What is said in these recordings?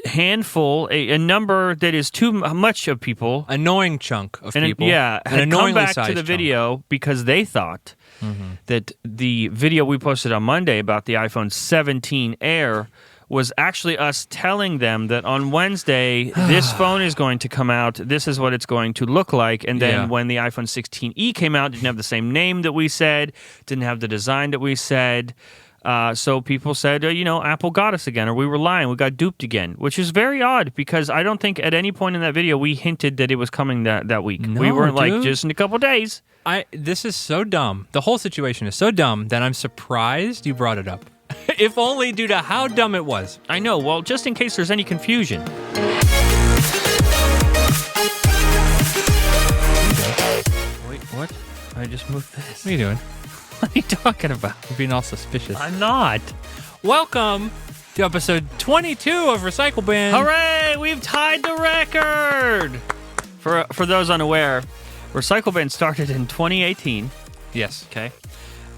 handful, a number that is too much of people. Annoying chunk of people. Yeah, had come back to the chunk. video because they thought that the video we posted on Monday about the iPhone 17 Air was actually us telling them that on Wednesday, this phone is going to come out, this is what it's going to look like, and then when the iPhone 16e came out, it didn't have the same name that we said, didn't have the design that we said, so people said, Apple got us again, or we were lying, we got duped again, which is very odd, because I don't think at any point in that video we hinted that it was coming that week. No, we weren't dude. like, just in a couple days. This is so dumb. The whole situation is so dumb that I'm surprised you brought it up. If only due to how dumb it was. I know. Well, just in case there's any confusion. Wait, what? I just moved this. What are you doing? What are you talking about? You're being all suspicious. I'm not. Welcome to episode 22 of Recycle Bin. Hooray! We've tied the record! For those unaware, Recycle Bin started in 2018. Yes. Okay.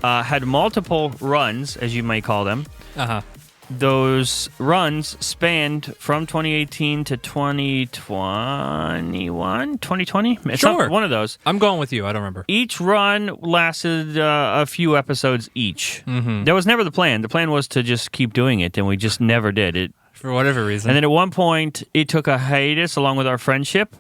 Had multiple runs, as you may call them. Uh-huh. Those runs spanned from 2018 to 2021, 2020? It's Sure. one of those. I'm going with you. I don't remember. Each run lasted a few episodes each. Mm-hmm. That was never the plan. The plan was to just keep doing it, and we just never did it. For whatever reason. And then at one point, it took a hiatus along with our friendship.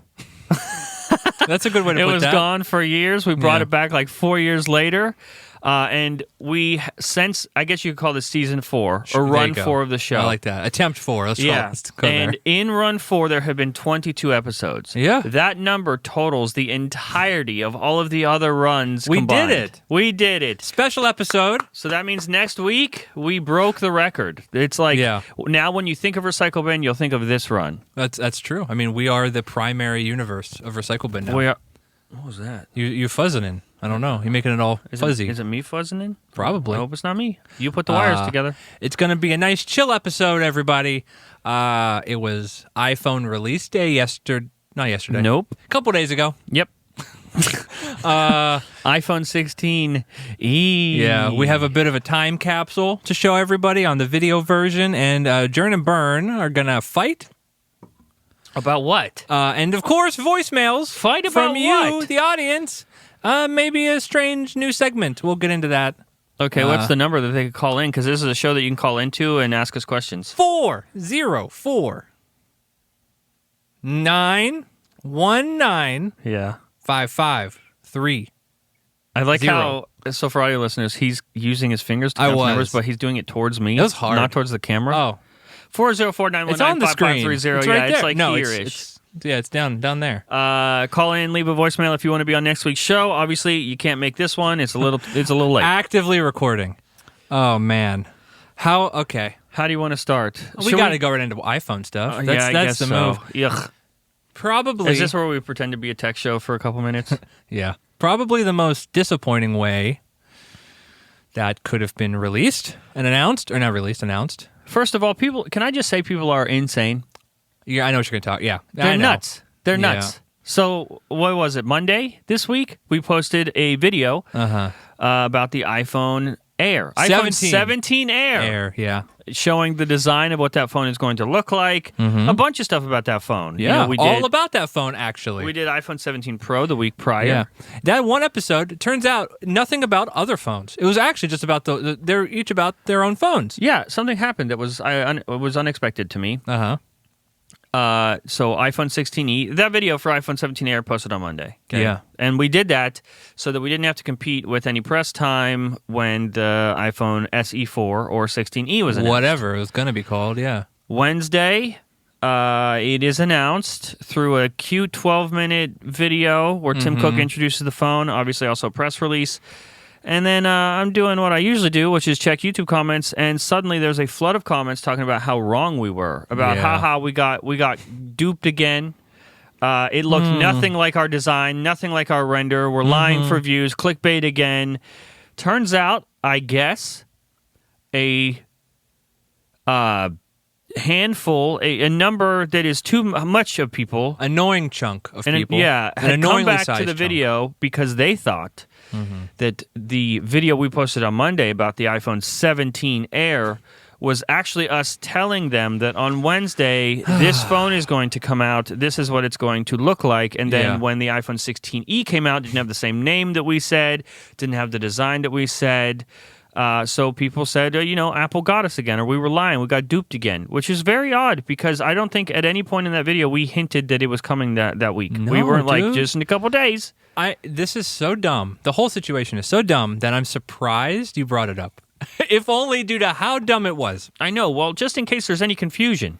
That's a good way to put that. It was gone for years. We brought it back like 4 years later. And we, since, I guess you could call this season 4, or run 4 of the show. I like that. Attempt 4. Let's go and there. in run 4, there have been 22 episodes. Yeah. That number totals the entirety of all of the other runs We combined. did it. We did it. Special episode. So that means next week, we broke the record. It's like, now when you think of Recycle Bin, you'll think of this run. That's true. I mean, we are the primary universe of Recycle Bin now. We are. What was that? You fuzzing in. I don't know. You're making it all fuzzy. Is it me fuzzing in? Probably. I hope it's not me. You put the wires together. It's going to be a nice chill episode, everybody. It was iPhone release day not yesterday. Nope. A couple days ago. Yep. iPhone 16e. Yeah, we have a bit of a time capsule to show everybody on the video version, and Jern and Burn are going to fight. About what? And of course, voicemails. Fight about from you, what? the audience. Maybe a strange new segment. We'll get into that. Okay, what's the number that they could call in? Because this is a show that you can call into and ask us questions. 404 919 Yeah. 553. I like 0. how, so for audio listeners, he's using his fingers to count the numbers, but he's doing it towards me. It was hard. Not towards the camera. Oh. 404-919-5530. It's on the screen. It's right yeah, there. it's like no, here-ish. It's down there. Call in, leave a voicemail if you want to be on next week's show. Obviously, you can't make this one. It's a little late. Actively recording. Oh, man. Okay. How do you want to start? We got to go right into iPhone stuff. I That's guess the so. move. Yuck. Probably. Is this where we pretend to be a tech show for a couple minutes? Yeah. Probably the most disappointing way that could have been released and announced, or not released, announced. First of all, can I just say people are insane? Yeah, I know what you're going to talk. Yeah. They're nuts. They're nuts. Yeah. So, what was it? Monday this week, we posted a video about the iPhone Air. iPhone 17 Air. Yeah. Showing the design of what that phone is going to look like. A bunch of stuff about that phone. Yeah, we all about that phone, actually. We did iPhone 17 Pro the week prior. Yeah. That one episode, it turns out, nothing about other phones. It was actually just about they're each about their own phones. Yeah, something happened that was unexpected to me. So iPhone 16e, that video for iPhone 17 Air posted on Monday. Okay? Yeah. And we did that so that we didn't have to compete with any press time when the iPhone SE4 or 16e was announced. Whatever it was going to be called, yeah. Wednesday, it is announced through a cute 12-minute video where Tim Cook introduces the phone, obviously also a press release. And then I'm doing what I usually do, which is check YouTube comments, and suddenly there's a flood of comments talking about how wrong we were, about how we got duped again. It looked nothing like our design, nothing like our render. We're lying for views, clickbait again. Turns out, I guess, a handful, a number that is too much of people. Annoying chunk of people. Yeah, had come back to the video because they thought that the video we posted on Monday about the iPhone 17 Air was actually us telling them that on Wednesday, this phone is going to come out. This is what it's going to look like. And then when the iPhone 16e came out, it didn't have the same name that we said, didn't have the design that we said. So people said, Apple got us again, or we were lying. We got duped again, which is very odd because I don't think at any point in that video we hinted that it was coming that week. No, we weren't dude. like, just in a couple days. This is so dumb. The whole situation is so dumb that I'm surprised you brought it up. If only due to how dumb it was. I know. Well, just in case there's any confusion.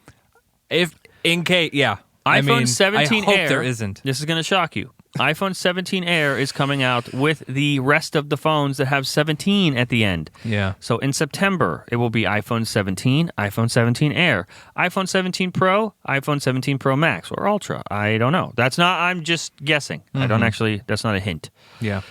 iPhone 17 I hope Air. there isn't. This is going to shock you. iPhone 17 Air is coming out with the rest of the phones that have 17 at the end. Yeah. So in September, it will be iPhone 17, iPhone 17 Air, iPhone 17 Pro, iPhone 17 Pro Max, or Ultra. I don't know. I'm just guessing. I don't actually, that's not a hint. Yeah.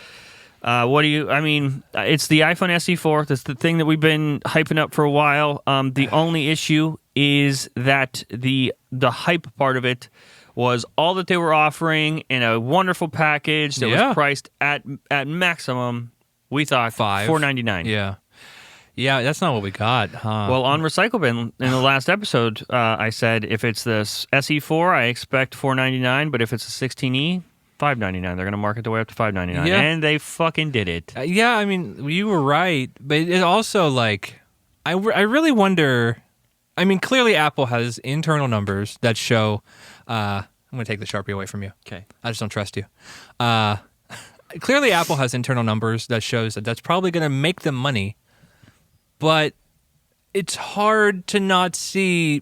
It's the iPhone SE4. That's the thing that we've been hyping up for a while. The only issue is that the hype part of it was all that they were offering in a wonderful package that was priced at maximum, we thought, $499. Yeah. Yeah, that's not what we got, huh? Well, on Recycle Bin, in the last episode, I said if it's the SE4, I expect $499, but if it's the 16E, $599. They're going to market their way up to $599. Yeah. And they fucking did it. You were right, but it also, I really wonder. Clearly Apple has internal numbers that show. I'm going to take the Sharpie away from you. Okay. I just don't trust you. Clearly Apple has internal numbers that shows that that's probably going to make them money, but it's hard to not see.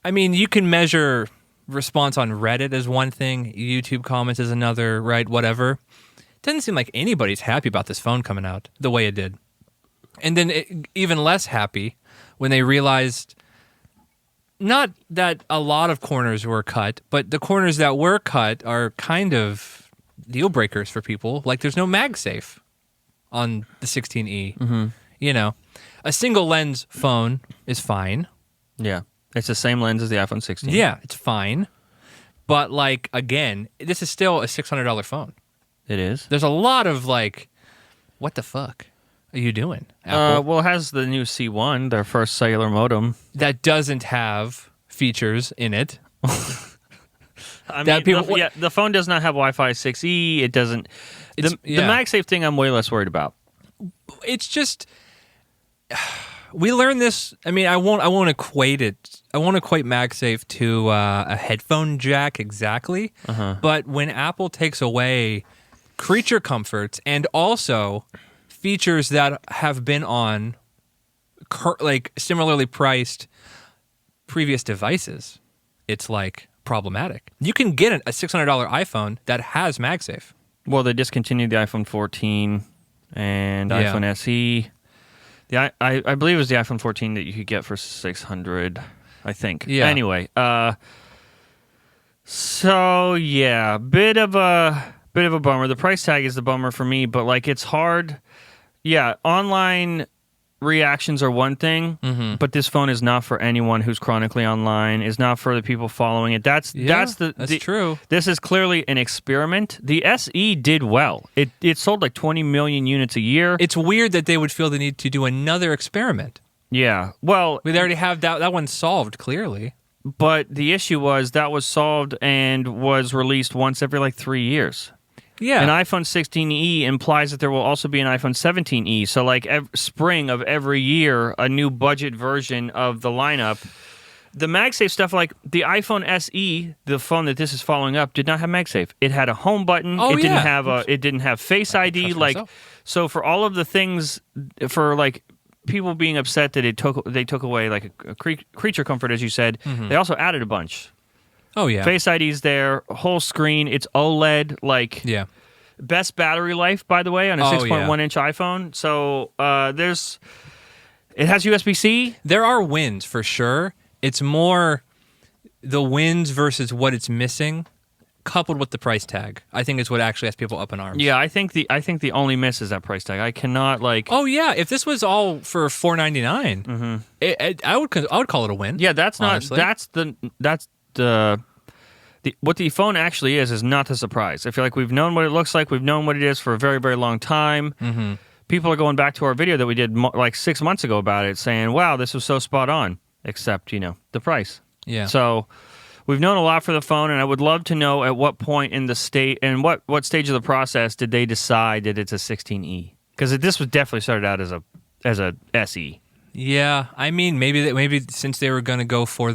You can measure response on Reddit is one thing, YouTube comments is another, right? Whatever. It doesn't seem like anybody's happy about this phone coming out the way it did. And then even less happy when they realized not that a lot of corners were cut, but the corners that were cut are kind of deal breakers for people. Like there's no MagSafe on the 16E. Mm-hmm. A single lens phone is fine. Yeah. It's the same lens as the iPhone 16. Yeah, it's fine. But, again, this is still a $600 phone. It is. There's a lot of, what the fuck are you doing, Apple? It has the new C1, their first cellular modem. That doesn't have features in it. The phone does not have Wi-Fi 6E. It doesn't. The MagSafe thing I'm way less worried about. It's just... We learned this. I won't equate it. I won't equate MagSafe to a headphone jack exactly. But when Apple takes away creature comforts and also features that have been on similarly priced previous devices, it's problematic. You can get a $600 iPhone that has MagSafe. Well, they discontinued the iPhone 14 and iPhone SE. I believe it was the iPhone 14 that you could get for $600, I think. Yeah. Anyway, bit of a bummer. The price tag is the bummer for me, but it's hard. Yeah, online reactions are one thing, but this phone is not for anyone who's chronically online. It's not for the people following it. That's true. This is clearly an experiment. The SE did well. It sold 20 million units a year. It's weird that they would feel the need to do another experiment. Yeah. Well, we already have that one solved clearly. But the issue was that was solved and was released once every 3 years. Yeah. An iPhone 16e implies that there will also be an iPhone 17e. So spring of every year, a new budget version of the lineup. The MagSafe stuff, the iPhone SE, the phone that this is following up, did not have MagSafe. It had a home button. Oh, it didn't have Face ID. So for all of the things, for people being upset that they took away a creature comfort, as you said, they also added a bunch. Oh, yeah. Face ID's there, whole screen, it's OLED, best battery life, by the way, on a 6.1-inch iPhone. So it has USB-C. There are wins, for sure. It's more the wins versus what it's missing, coupled with the price tag. I think is what actually has people up in arms. Yeah, I think the only miss is that price tag. I cannot Oh yeah, if this was all for $499, I would call it a win. Yeah, that's not. Honestly. That's the what the phone actually is not the surprise. I feel like we've known what it looks like. We've known what it is for a very, very long time. people are going back to our video that we did like 6 months ago about it, saying, "Wow, this was so spot on," except the price. Yeah. So we've known a lot for the phone, and I would love to know at what point in the state and what stage of the process did they decide that it's a 16E? Because this was definitely started out as a SE. Yeah, I mean, maybe since they were going to go for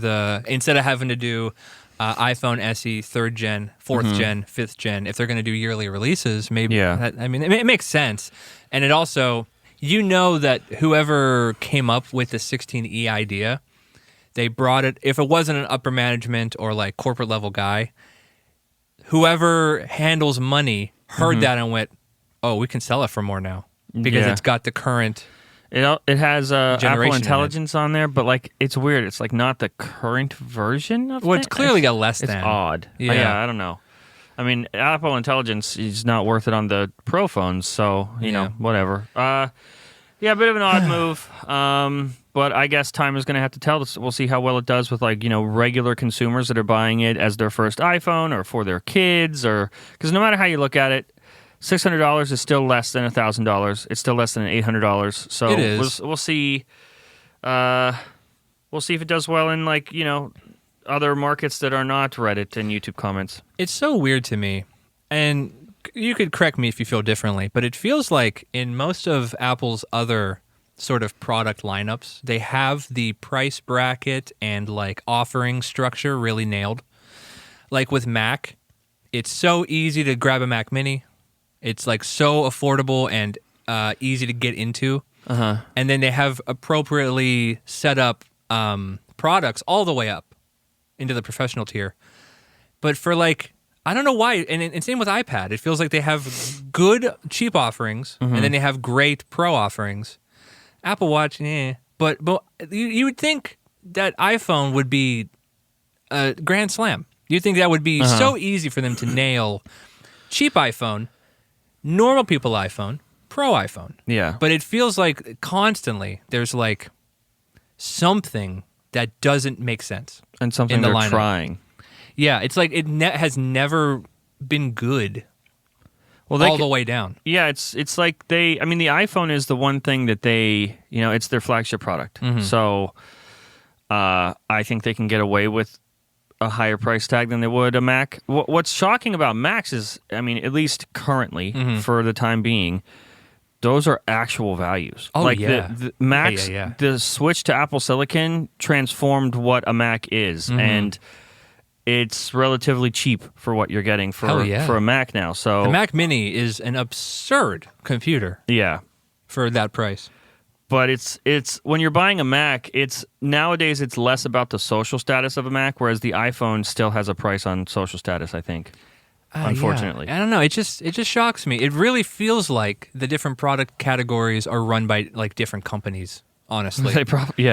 instead of having to do iPhone SE 3rd gen, 4th gen, 5th gen, if they're going to do yearly releases, maybe. Yeah. It makes sense. And it also, that whoever came up with the 16E idea, they brought it, if it wasn't an upper management or like corporate level guy, whoever handles money heard that and went, oh, we can sell it for more now because it's got the current. It has Apple Generation Intelligence on there, but like it's weird. It's like not the current version of Well, it's clearly got less It's than. odd. Yeah. I don't know. I mean, Apple Intelligence is not worth it on the Pro phones, so you know, whatever. Yeah, a bit of an odd move. But I guess time is going to have to tell us. We'll see how well it does with regular consumers that are buying it as their first iPhone or for their kids, or because no matter how you look at it, $600 is still less than $1,000. It's still less than $800. So it is. We'll see. We'll see if it does well in other markets that are not Reddit and YouTube comments. It's so weird to me, and you could correct me if you feel differently, but it feels like in most of Apple's other sort of product lineups, they have the price bracket and offering structure really nailed. Like with Mac, it's so easy to grab a Mac Mini. It's so affordable and easy to get into. And then they have appropriately set up products all the way up into the professional tier. But for I don't know why, and same with iPad. It feels like they have good cheap offerings, and then they have great pro offerings. Apple Watch, but you would think that iPhone would be a grand slam. You'd think that would be so easy for them to nail cheap iPhone, normal people iPhone, pro iPhone. Yeah. But it feels like constantly there's something that doesn't make sense. And something in the they're lineup. trying. Yeah, it's like it has never been good all the way down. Yeah, it's like the iPhone is the one thing that they, it's their flagship product. So I think they can get away with a higher price tag than they would a Mac. What's shocking about Macs is, at least currently, for the time being, those are actual values. Oh, the Macs, the switch to Apple Silicon transformed what a Mac is, and it's relatively cheap for what you're getting for a Mac now. So the Mac Mini is an absurd computer. Yeah. For that price. But it's when you're buying a Mac, nowadays it's less about the social status of a Mac, whereas the iPhone still has a price on social status, I think. Unfortunately. Yeah. I don't know. It just shocks me. It really feels like the different product categories are run by different companies, honestly. They probably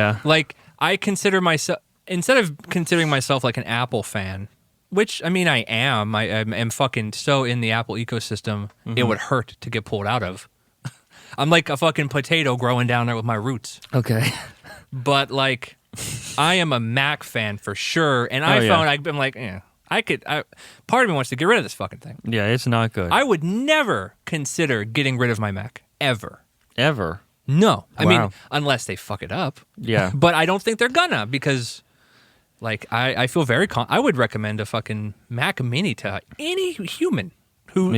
I consider myself, instead of considering myself an Apple fan, which I am. I am fucking so in the Apple ecosystem, it would hurt to get pulled out of. I'm like a fucking potato growing down there with my roots. Okay. But I am a Mac fan for sure. And iPhone, I'm part of me wants to get rid of this fucking thing. Yeah, it's not good. I would never consider getting rid of my Mac. Ever. Ever? No. I Wow. mean, unless they fuck it up. Yeah. But I don't think they're gonna, because I feel very I would recommend a fucking Mac Mini to any human who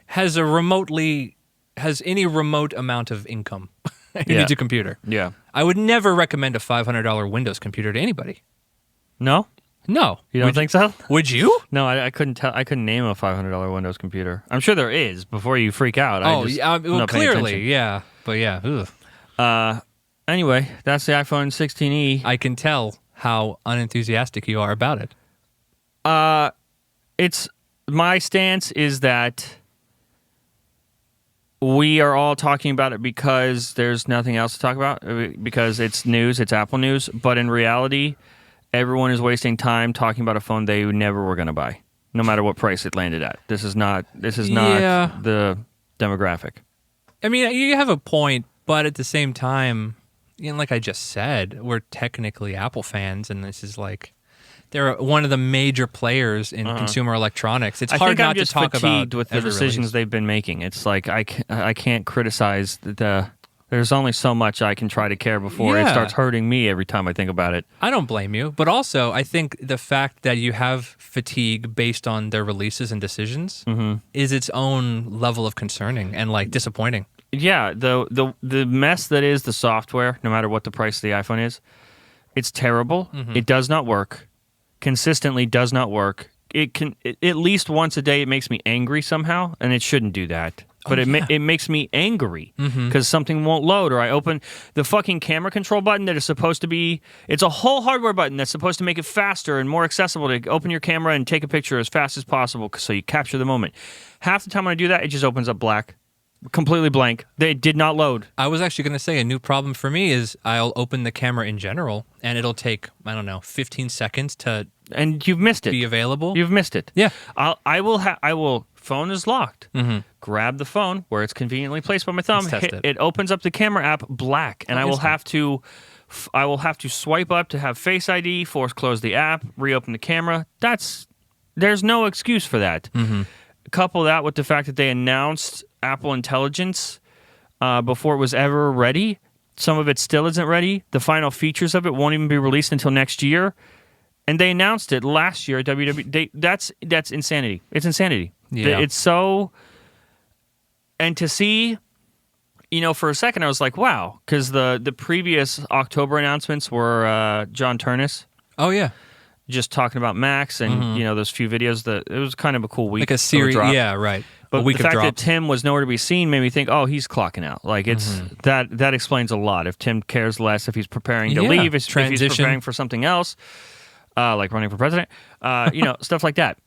has any remote amount of income who needs a computer. Yeah. I would never recommend a $500 Windows computer to anybody. No? No. You don't think so? Would you? No, I couldn't tell. I couldn't name a $500 Windows computer. I'm sure there is. Before you freak out. Clearly, yeah. But yeah. Ugh. Anyway, that's the iPhone 16e. I can tell how unenthusiastic you are about it. It's my stance is that we are all talking about it because there's nothing else to talk about, because it's news, it's Apple news, but in reality, everyone is wasting time talking about a phone they never were going to buy, no matter what price it landed at. This is not the demographic. I mean, you have a point, but at the same time, like I just said, we're technically Apple fans, and this is they're one of the major players in consumer electronics. It's I hard think not I'm just to talk fatigued about with the every decisions release. they've been making. It's like I can't criticize the. There's only so much I can try to care before it Yeah. starts hurting me every time I think about it. I don't blame you, but also I think the fact that you have fatigue based on their releases and decisions is its own level of concerning and like disappointing. Yeah, the mess that is the software, no matter what the price of the iPhone is, it's terrible. It does not work. Consistently does not work. At least once a day it makes me angry somehow, and it shouldn't do that. But it makes me angry because something won't load, or I open the fucking camera control button that is supposed to be, it's a whole hardware button that's supposed to make it faster and more accessible to open your camera and take a picture as fast as possible so you capture the moment. Half the time when I do that, it just opens up black, completely blank. They did not load. I was actually going to say a new problem for me is I'll open the camera in general and it'll take, I don't know, 15 seconds to And you've missed it. be available. You've missed it. Yeah. I will. Phone is locked. Grab the phone where it's conveniently placed by my thumb. Let's test it. It opens up the camera app black, and I will have to swipe up to have Face ID, force close the app, reopen the camera. There's no excuse for that. Couple that with the fact that they announced Apple Intelligence before it was ever ready. Some of it still isn't ready. The final features of it won't even be released until next year. And they announced it last year at WWDC. That's insanity. It's insanity. Yeah. It's so... And to see, for a second I was like, wow, because the previous October announcements were John Turnus Oh, yeah. just talking about Macs and, those few videos. That it was kind of a cool week. Like a series. drop. Yeah, right. But a week the of fact that drops. Tim was nowhere to be seen made me think, oh, he's clocking out. Like it's that explains a lot. If Tim cares less, if he's preparing to Yeah. leave, if he's Transition. preparing for something else, like running for president, stuff like that.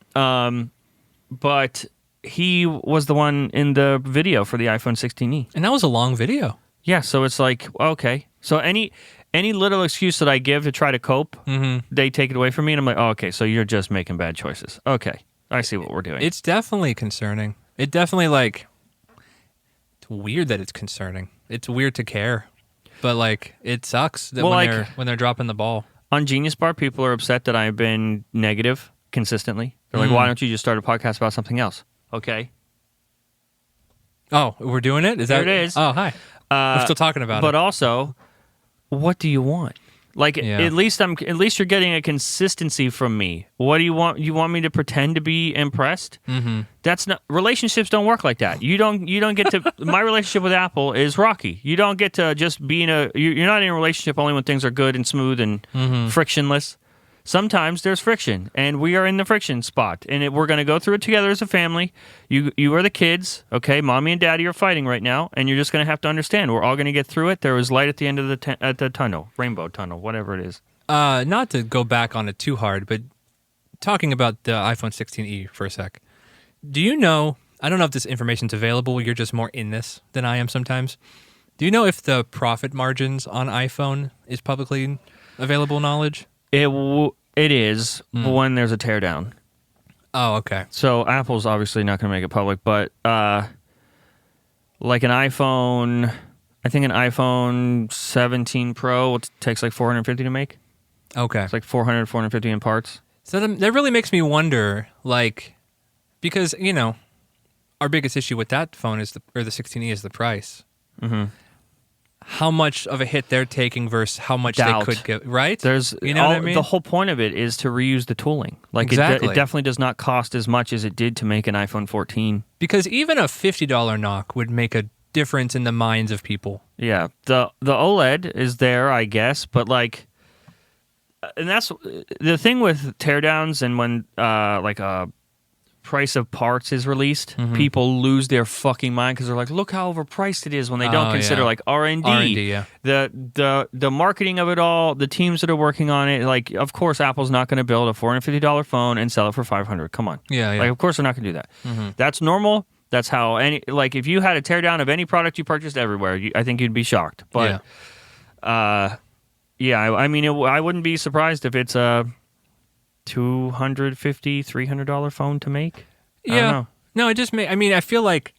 But he was the one in the video for the iPhone 16e. And that was a long video. Yeah, so it's like, okay. So any little excuse that I give to try to cope, they take it away from me, and I'm like, oh, okay, so you're just making bad choices. Okay, I see what we're doing. It's definitely concerning. It definitely, it's weird that it's concerning. It's weird to care. But, it sucks that when they're dropping the ball. On Genius Bar, people are upset that I've been negative consistently. They're like, why don't you just start a podcast about something else? Okay. Oh, we're doing it? There it is. Oh, hi. We're still talking about it. But also, what do you want? Yeah. At least you're getting a consistency from me. What do you want? You want me to pretend to be impressed? That's not, relationships don't work like that. You don't get to, my relationship with Apple is rocky. You don't get to just be you're not in a relationship only when things are good and smooth and frictionless. Sometimes there's friction, and we are in the friction spot, and we're going to go through it together as a family. You are the kids, okay? Mommy and Daddy are fighting right now, and you're just going to have to understand. We're all going to get through it. There is light at the end of the tunnel, rainbow tunnel, whatever it is. Not to go back on it too hard, but talking about the iPhone 16e for a sec. Do you know, I don't know if this information's available, you're just more in this than I am sometimes. Do you know if the profit margins on iPhone is publicly available knowledge? It is when there's a teardown. Oh, okay. So Apple's obviously not going to make it public, but like an iPhone, I think an iPhone 17 Pro takes like $450 to make. Okay. It's like $450 in parts. So that really makes me wonder, because, our biggest issue with that phone the 16e is the price. How much of a hit they're taking versus how much Doubt. they could give, right? There's what I mean? The whole point of it is to reuse the tooling. Like Exactly. it definitely does not cost as much as it did to make an iPhone 14. Because even a $50 knock would make a difference in the minds of people. Yeah, the OLED is there, I guess, but and that's the thing with teardowns, and when price of parts is released, people lose their fucking mind because they're like, look how overpriced it is when they don't consider R&D. R&D, yeah. The marketing of it all, the teams that are working on it, of course Apple's not going to build a $450 phone and sell it for $500. Come on. Yeah. Of course they're not going to do that. That's normal. That's how if you had a teardown of any product you purchased everywhere, I think you'd be shocked. But I wouldn't be surprised if it's a $250, $300 phone to make. I don't know. No, it just I feel like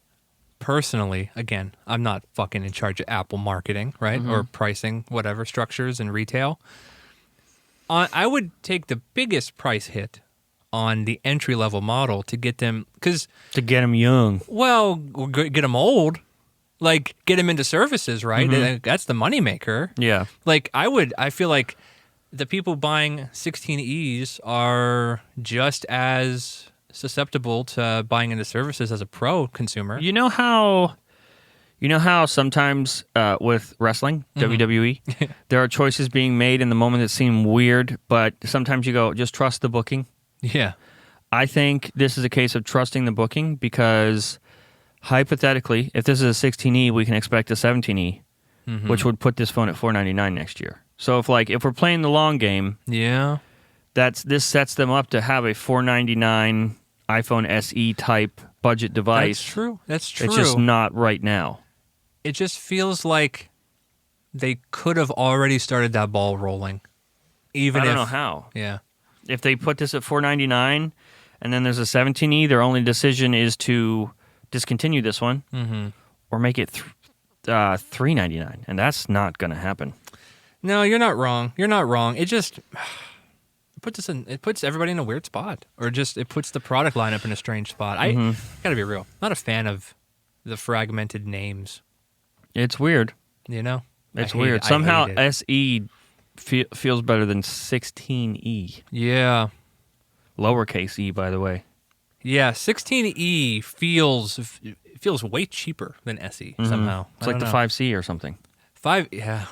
personally, again, I'm not fucking in charge of Apple marketing, right? Or pricing, whatever, structures and retail. I would take the biggest price hit on the entry-level model to get them, because... To get them young. Well, get them old. Like, get them into services, right? Mm-hmm. That's the moneymaker. Yeah. Like, I feel like the people buying 16Es are just as susceptible to buying into services as a pro consumer. You know how sometimes with wrestling, WWE, there are choices being made in the moment that seem weird, but sometimes you go, just trust the booking. Yeah. I think this is a case of trusting the booking because hypothetically, if this is a 16E, we can expect a 17E, which would put this phone at $499 next year. So if we're playing the long game, Yeah. this sets them up to have a $499 iPhone SE type budget device. That's true. It's just not right now. It just feels like they could have already started that ball rolling. I don't know how. Yeah. If they put this at $499 and then there's a 17E, their only decision is to discontinue this one or make it $399, and that's not going to happen. No, you're not wrong. It just it puts everybody in a weird spot, or just it puts the product lineup in a strange spot. I gotta be real. Not a fan of the fragmented names. It's weird. You know, It's weird. Somehow SE feels better than 16E. Yeah. Lowercase e, by the way. Yeah, 16E feels way cheaper than SE somehow. It's like the 5C or something. 5, yeah.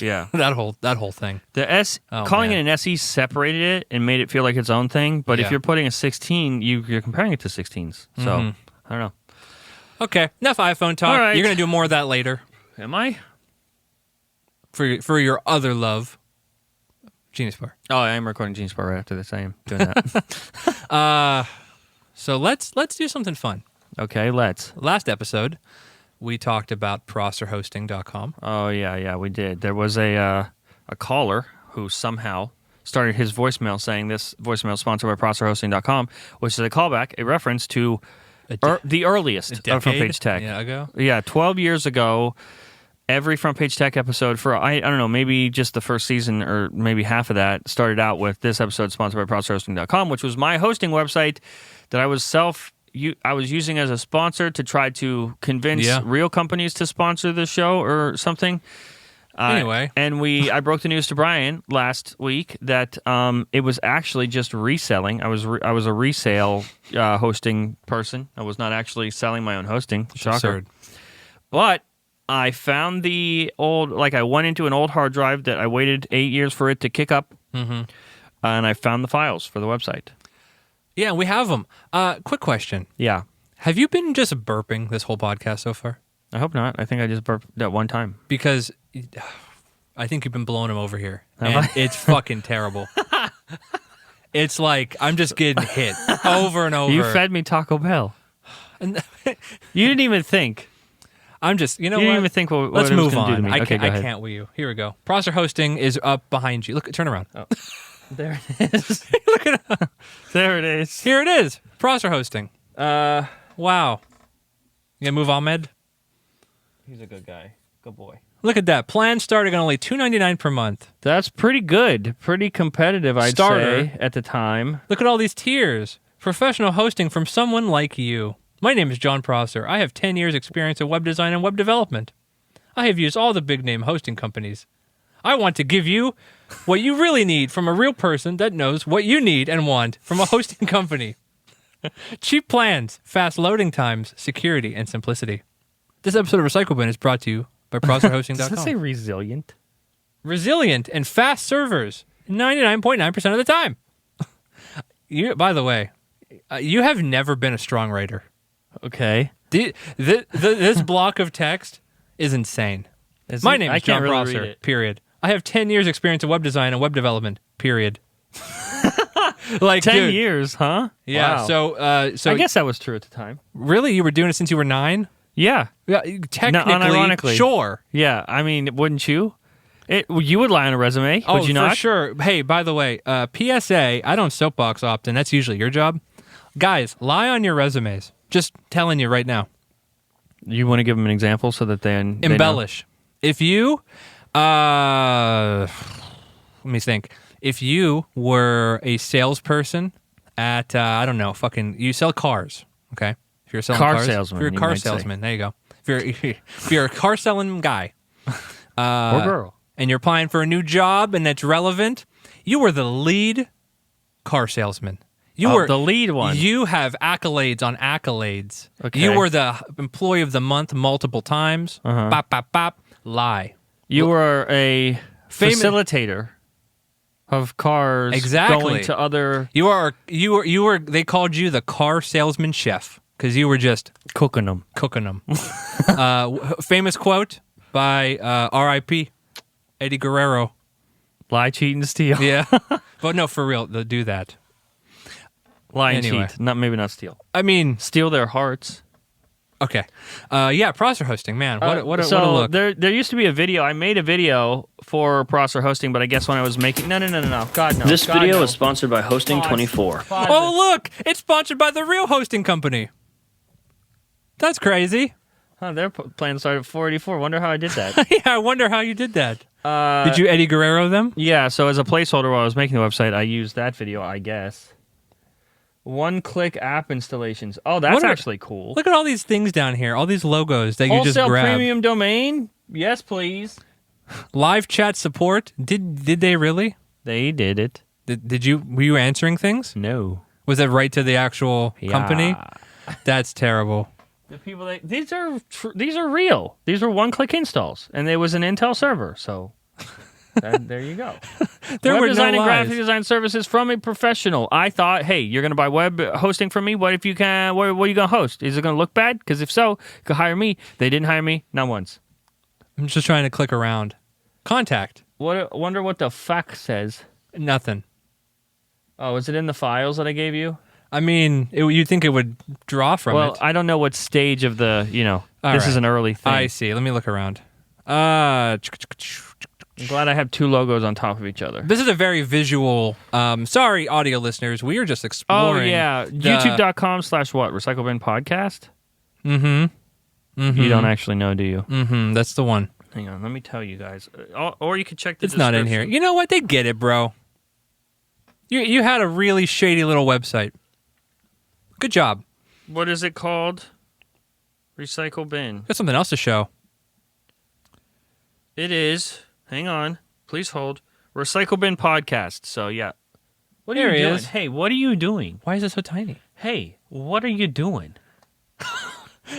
Yeah. that whole thing. The calling it an SE separated it and made it feel like its own thing, but if you're putting a 16, you're comparing it to 16s. So, I don't know. Okay, enough iPhone talk. All right. You're going to do more of that later. Am I? For your other love, Genius Bar. Oh, I am recording Genius Bar right after this. I am doing that. So let's do something fun. Okay, let's. Last episode, we talked about ProsserHosting.com. Oh, yeah, we did. There was a caller who somehow started his voicemail saying this voicemail is sponsored by ProsserHosting.com, which is a callback, a reference to the earliest of Front Page Tech. Ago? Yeah, 12 years ago, every Front Page Tech episode for, I don't know, maybe just the first season or maybe half of that started out with this episode sponsored by ProsserHosting.com, which was my hosting website that I was using as a sponsor to try to convince real companies to sponsor the show or something. Anyway. And I broke the news to Brian last week that it was actually just reselling. I was a resale hosting person. I was not actually selling my own hosting. Shocker. Absurd. But I found I went into an old hard drive that I waited 8 years for it to kick up, and I found the files for the website. Yeah, we have them. Quick question. Yeah. Have you been just burping this whole podcast so far? I hope not. I think I just burped that one time. Because I think you've been blowing them over here. Have And I? it's fucking terrible. It's like I'm just getting hit over and over. You fed me Taco Bell. And You didn't even think. I'm just, you know You what? didn't even think what Let's it was move going to do on. to me. I Okay, can't, go I ahead. can't with you. Here we go. Prosser Hosting is up behind you. Look, turn around. Oh. There it is. Look at it. There it is. Here it is. Prosser Hosting. Wow. You gonna move Ahmed? He's a good guy. Good boy. Look at that. Plan starting at only $2.99 per month. That's pretty good. Pretty competitive, I'd Starter. say, at the time. Look at all these tiers. Professional hosting from someone like you. My name is John Prosser. I have 10 years experience in web design and web development. I have used all the big name hosting companies. I want to give you what you really need from a real person that knows what you need and want from a hosting company. Cheap plans, fast loading times, security, and simplicity. This episode of Recycle Bin is brought to you by ProsserHosting.com. Does it say resilient? Resilient and fast servers 99.9% of the time. By the way, you have never been a strong writer. Okay. This block of text is insane. My name is John Prosser, period. I have 10 years experience in web design and web development, period. Like 10 dude, years, huh? Yeah, Wow. so I guess that was true at the time. really you were doing it since you were 9? Yeah. Yeah, technically, unironically. sure. Yeah. I mean, wouldn't you? You would lie on a resume, would you not? For sure. Hey, by the way, PSA, I don't soapbox often. That's usually your job. Guys, lie on your resumes. Just telling you right now. You want to give them an example so that they Embellish. If you, let me think. If you were a salesperson at, I don't know, you sell cars, okay? If you're selling cars. Salesman, if you're a car salesman, there you go. If you're a car selling guy. Or girl. And you're applying for a new job and that's relevant, you were the lead car salesman. You were the lead one. You have accolades on accolades. Okay. You were the employee of the month multiple times. Bop, bop, bop. Lie. You were a facilitator of cars going to other... You were. They called you the car salesman chef because you were just cooking them. Famous quote by R.I.P. Eddie Guerrero. Lie, cheat, and steal. Yeah. But no, for real, they'll do that. Lie and cheat. Maybe not steal. I mean... Steal their hearts. Okay. Yeah, Prosser Hosting, man. What a look. There used to be a video. I made a video for Prosser Hosting, but I guess when I was making... No. God, no. This video is sponsored by Hosting24. Oh, look! It's sponsored by the real hosting company. That's crazy. Huh, their plan started at 484. Wonder how I did that. Yeah, I wonder how you did that. Did you Eddie Guerrero them? Yeah, so as a placeholder while I was making the website, I used that video, I guess. One-click app installations. Oh, that's actually cool. Look at all these things down here. All these logos that you just grab. Wholesale premium domain? Yes, please. Live chat support? Did they really? They did it. Were you answering things? No. Was it right to the actual company? That's terrible. The people these are real. These were one-click installs, and there was an Intel server. So there you go. There web design no and lies. graphic design services from a professional. I thought, hey, you're going to buy web hosting from me. What if you can? What are you going to host? Is it going to look bad? Because if so, you could hire me. They didn't hire me, not once. I'm just trying to click around. Contact. Wonder what the fuck says. Nothing. Oh, is it in the files that I gave you? I mean, you'd think it would draw from it. Well, I don't know what stage of the, this is an early thing. I see. Let me look around. I'm glad I have two logos on top of each other. This is a very visual. Sorry, audio listeners. We are just exploring. Oh, yeah. YouTube.com/what? Recycle Bin Podcast? Mm-hmm. You don't actually know, do you? Mm-hmm. That's the one. Hang on. Let me tell you guys. Or you could check the It's not in here. You know what? They get it, bro. You had a really shady little website. Good job. What is it called? Recycle Bin. Got something else to show. It is. Hang on. Please hold. Recycle Bin Podcast. So, yeah. What are you doing? Hey, what are you doing? Why is it so tiny? Hey, what are you doing?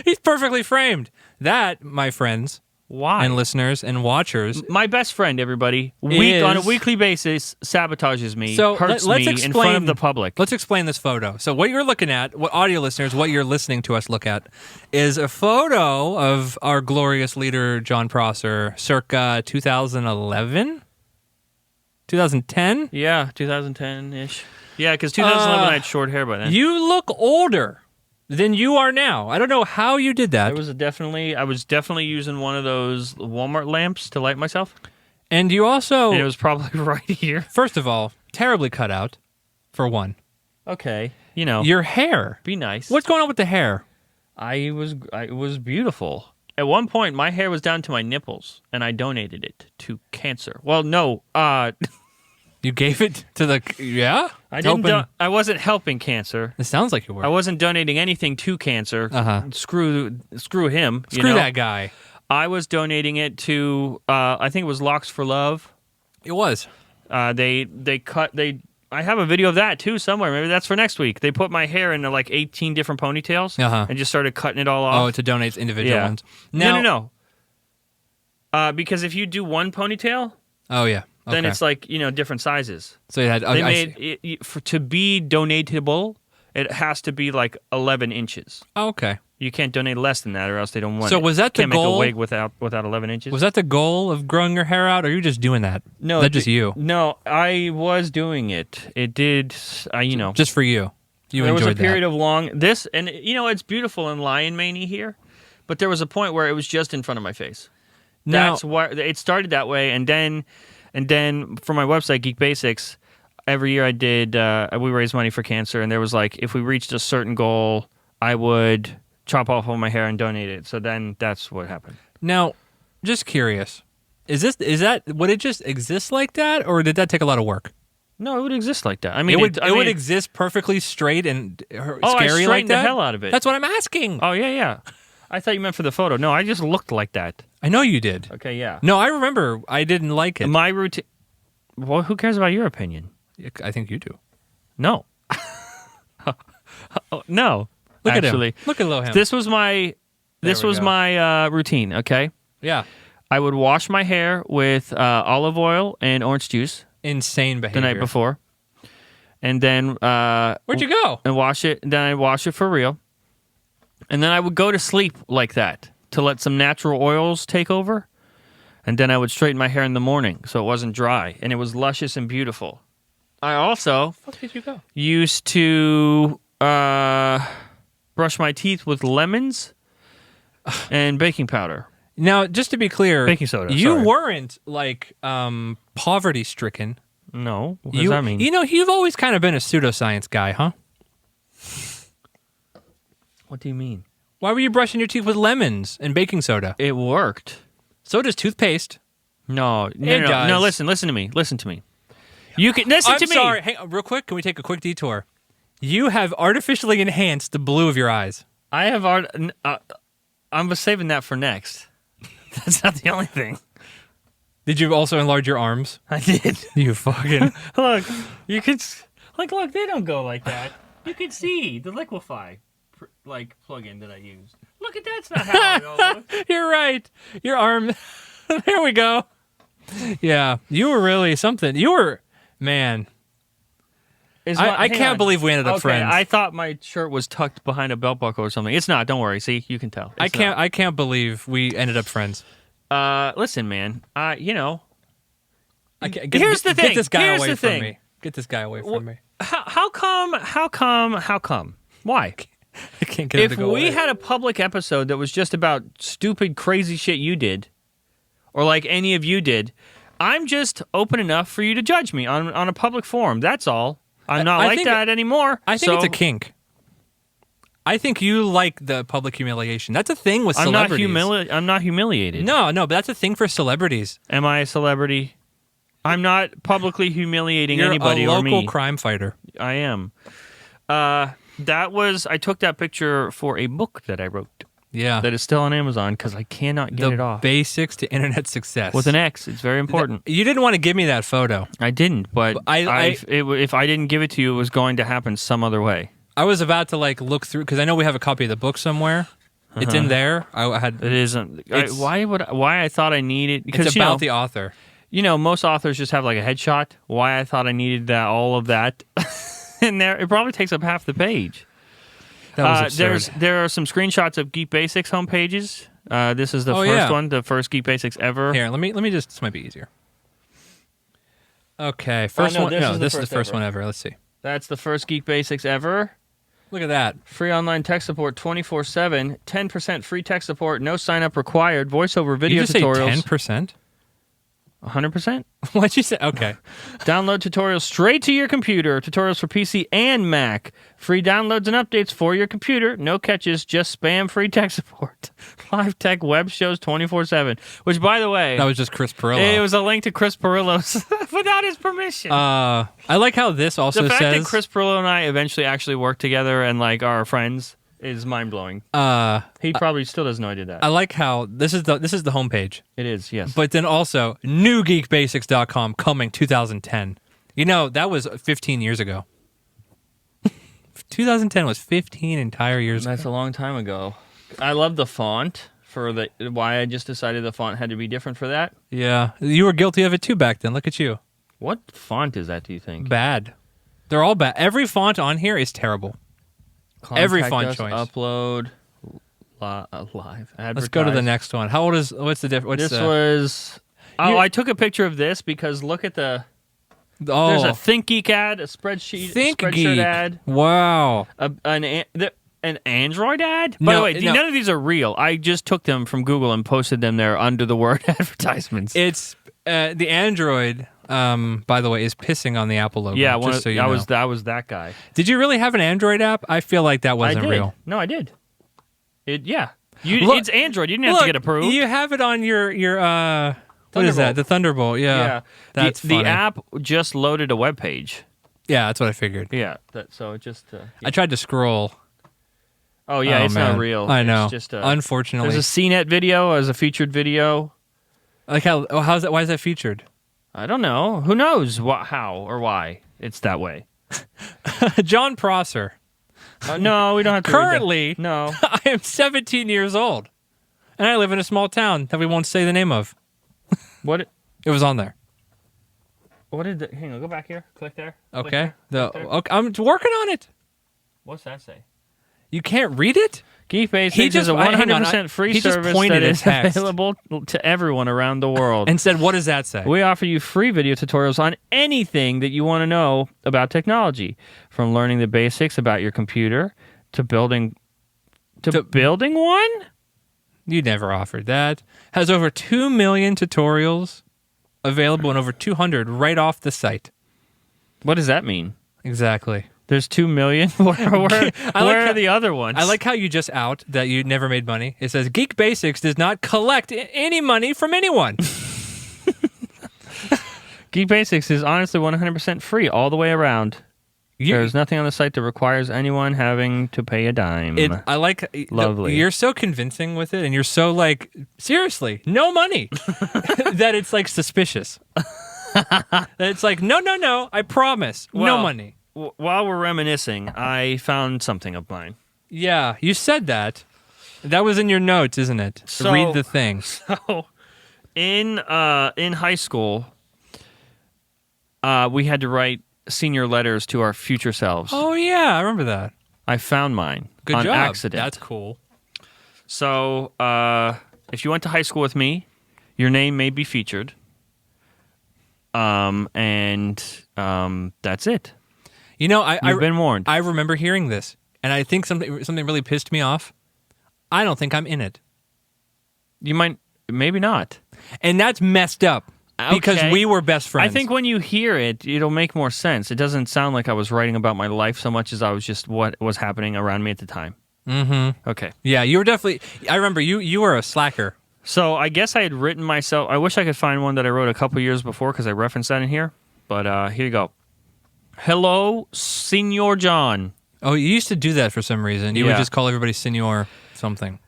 He's perfectly framed. That, my friends, why? And listeners and watchers. My best friend, everybody, on a weekly basis, sabotages me, hurts me in front of the public. Let's explain this photo. So what you're looking at, what audio listeners, what you're listening to us look at, is a photo of our glorious leader, Jon Prosser, circa 2011? 2010? Yeah, 2010-ish. Yeah, because 2011 I had short hair by then. You look older than you are now. I don't know how you did that. I was definitely using one of those Walmart lamps to light myself. And you also... And it was probably right here. First of all, terribly cut out, for one. Okay, Your hair. Be nice. What's going on with the hair? It was beautiful. At one point, my hair was down to my nipples, and I donated it to cancer. Well, no, You gave it to the... Yeah? I wasn't helping cancer. It sounds like you were. I wasn't donating anything to cancer. Screw him. Screw that guy. I was donating it to, I think it was Locks for Love. It was. I have a video of that too somewhere. Maybe that's for next week. They put my hair into like 18 different ponytails and just started cutting it all off. Oh, to donate individual ones. Now, no. Because if you do one ponytail... Oh, yeah. Then it's like, different sizes. So you had... They made it, to be donatable, it has to be like 11 inches. Oh, okay. You can't donate less than that or else they don't want it. So was that the goal? Can't make a wig without 11 inches. Was that the goal of growing your hair out, or are you just doing that? No. Is that just you? No, I was doing it. It did, Just for you. You enjoyed that. There was a period of it's beautiful in Lion Maney here, but there was a point where it was just in front of my face. That's why it started that way, and then for my website, Geek Basics, every year I did, we raised money for cancer, and there was like, if we reached a certain goal, I would chop off all my hair and donate it. So then that's what happened. Now, just curious, Would it just exist like that, or did that take a lot of work? No, it would exist like that. I mean, it would exist perfectly straight and scary like that. The hell out of it. That's what I'm asking. Oh yeah. I thought you meant for the photo. No, I just looked like that. I know you did. Okay, yeah. No, I remember. I didn't like it. My routine. Well, who cares about your opinion? I think you do. No. No. Look actually. at him. Look at little him. This was my routine. Okay. Yeah. I would wash my hair with olive oil and orange juice. Insane behavior. The night before, and then where'd you go? And wash it. Then I wash it for real, and then I would go to sleep like that to let some natural oils take over, and then I would straighten my hair in the morning so it wasn't dry and it was luscious and beautiful. I also where the fuck did you go? Used to brush my teeth with lemons and baking powder. Now, just to be clear, baking soda. You sorry. weren't like poverty-stricken. No, what does that mean? You know, you've always kind of been a pseudoscience guy, huh? What do you mean? Why were you brushing your teeth with lemons and baking soda? It worked. So does toothpaste. No. It does. No, listen to me. Listen to me. You can listen to me. I'm sorry. Hang on, real quick. Can we take a quick detour? You have artificially enhanced the blue of your eyes. I have I'm saving that for next. That's not the only thing. Did you also enlarge your arms? I did. You fucking look. You could look. They don't go like that. You can see the liquefy plug-in that I used. Look at that's not how it goes. You're right. Your arm. There we go. Yeah, you were really something. You were man. I can't believe we ended up friends. I thought my shirt was tucked behind a belt buckle or something. It's not. Don't worry. See, you can tell. I can't believe we ended up friends. Listen, man. Here's Get the thing. this guy Here's away the from thing. me. Get this guy away from me. How come? Why? I can't get him to go away. If we had a public episode that was just about stupid, crazy shit you did, or like any of you did, I'm just open enough for you to judge me on a public forum. That's all. I'm not like that anymore. I think it's a kink. I think you like the public humiliation. That's a thing with celebrities. I'm not humiliated. No, but that's a thing for celebrities. Am I a celebrity? I'm not publicly humiliating anybody or me. You're a local me. crime fighter. I am. I took that picture for a book that I wrote. Yeah. That is still on Amazon because I cannot get it off. The Basics to Internet Success. With an X. It's very important. You didn't want to give me that photo. I didn't, but if I didn't give it to you, it was going to happen some other way. I was about to look through because I know we have a copy of the book somewhere. Uh-huh. It's in there. It isn't. Why I thought I needed because it's about the author. You know, most authors just have like a headshot. Why I thought I needed all of that in there? It probably takes up half the page. That was absurd. There are some screenshots of Geek Basics homepages. This is the first one, the first Geek Basics ever. Here, let me just. This might be easier. Okay, first one. This is the first one ever. Let's see. That's the first Geek Basics ever. Look at that. Free online tech support 24/7. 10% free tech support. No sign up required. Voiceover video tutorials. You just say 10%? 100%? What'd you say? Okay. Download tutorials straight to your computer. Tutorials for PC and Mac. Free downloads and updates for your computer. No catches, just spam free tech support. Live tech web shows 24/7. Which, by the way... That was just Chris Pirillo. It was a link to Chris Pirillo's without his permission. I like how this also says... The fact that Chris Pirillo and I eventually actually work together and are friends is mind-blowing. He probably still doesn't know I did that. I like how this is the homepage. It is, yes. But then also, newgeekbasics.com coming 2010. You know, that was 15 years ago. 2010 was 15 entire years ago. That's a long time ago. I love the font for why I just decided the font had to be different for that. Yeah. You were guilty of it too back then. Look at you. What font is that, do you think? Bad. They're all bad. Every font on here is terrible. Every font choice. Upload. Live. Advertise. Let's go to the next one. What's the difference? I took a picture of this because look at there's a ThinkGeek ad, a spreadshirt ad. Wow. An Android ad? By the way, none of these are real. I just took them from Google and posted them there under the word advertisements. It's the Android, by the way, is pissing on the Apple logo. Yeah, I was that guy. Did you really have an Android app? I feel like that wasn't real. No, I did. It's Android. You didn't have to get approved. You have it on your What is that? The Thunderbolt. Yeah. That's the funny. app just loaded a web page. Yeah, that's what I figured. Yeah. So it just. I tried to scroll. Oh yeah, it's man. not real. I know. It's just Unfortunately, there's a CNET video as a featured video. Like how's that? Why is that featured? I don't know. Who knows how or why it's that way? John Prosser. No, we don't have to. Currently, no. I am 17 years old, and I live in a small town that we won't say the name of. What? It was on there. What did? Hang on. Go back here. Click there. Okay. Click there. Okay, I'm working on it. What's that say? You can't read it? Geek Basics is a 100% free he just service pointed that at is text. available to everyone around the world. And said, what does that say? We offer you free video tutorials on anything that you want to know about technology, from learning the basics about your computer to building one. You never offered that. Has over 2 million tutorials available and over 200 right off the site. What does that mean? Exactly. There's 2 million? Where are the other ones? I like how you just out that you never made money. It says Geek Basics does not collect any money from anyone. Geek Basics is honestly 100% free all the way around. There's nothing on the site that requires anyone having to pay a dime. I like Lovely. You're so convincing with it, and you're so like, seriously, no money. That it's like suspicious. That it's like, no, I promise, no money. While we're reminiscing, I found something of mine. Yeah, you said that. That was in your notes, isn't it? So, read the thing. So, in high school, we had to write senior letters to our future selves. Oh yeah, I remember that. I found mine Good on job. accident. That's cool. So, if you went to high school with me, your name may be featured. That's it. You know, You've been warned. I remember hearing this, and I think something really pissed me off. I don't think I'm in it. You might, maybe not. And that's messed up because Okay. we were best friends. I think when you hear it, it'll make more sense. It doesn't sound like I was writing about my life so much as I was just what was happening around me at the time. Mm-hmm. Okay. Yeah, you were definitely. I remember you were a slacker. So I guess I had written myself. I wish I could find one that I wrote a couple years before because I referenced that in here. But here you go. Hello, Senor John. Oh, you used to do that for some reason. You would just call everybody Senor something.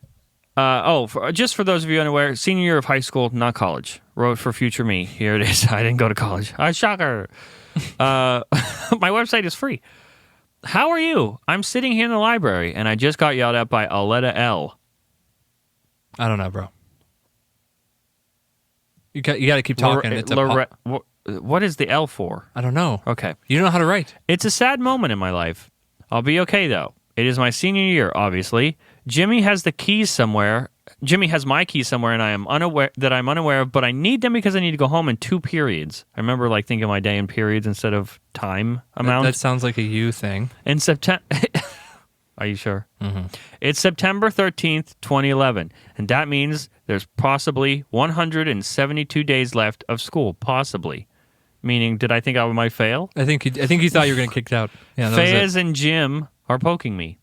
Just for those of you unaware, senior year of high school, not college. Wrote for future me. Here it is. I didn't go to college. Shocker. My website is free. How are you? I'm sitting here in the library, and I just got yelled at by Aletta L. I don't know, bro. You got to keep talking. It's what is the L for? I don't know. Okay. You don't know how to write. It's a sad moment in my life. I'll be okay, though. It is my senior year, obviously. Jimmy has my keys somewhere, and I'm unaware of, but I need them because I need to go home in 2 periods. I remember thinking of my day in periods instead of time amount. That sounds like a you thing. In September. Are you sure? Mm-hmm. It's September 13th, 2011, and that means there's possibly 172 days left of school, possibly. Meaning, did I think I might fail? I think you thought you were going to get kicked out. Yeah, Fayez and Jim are poking me.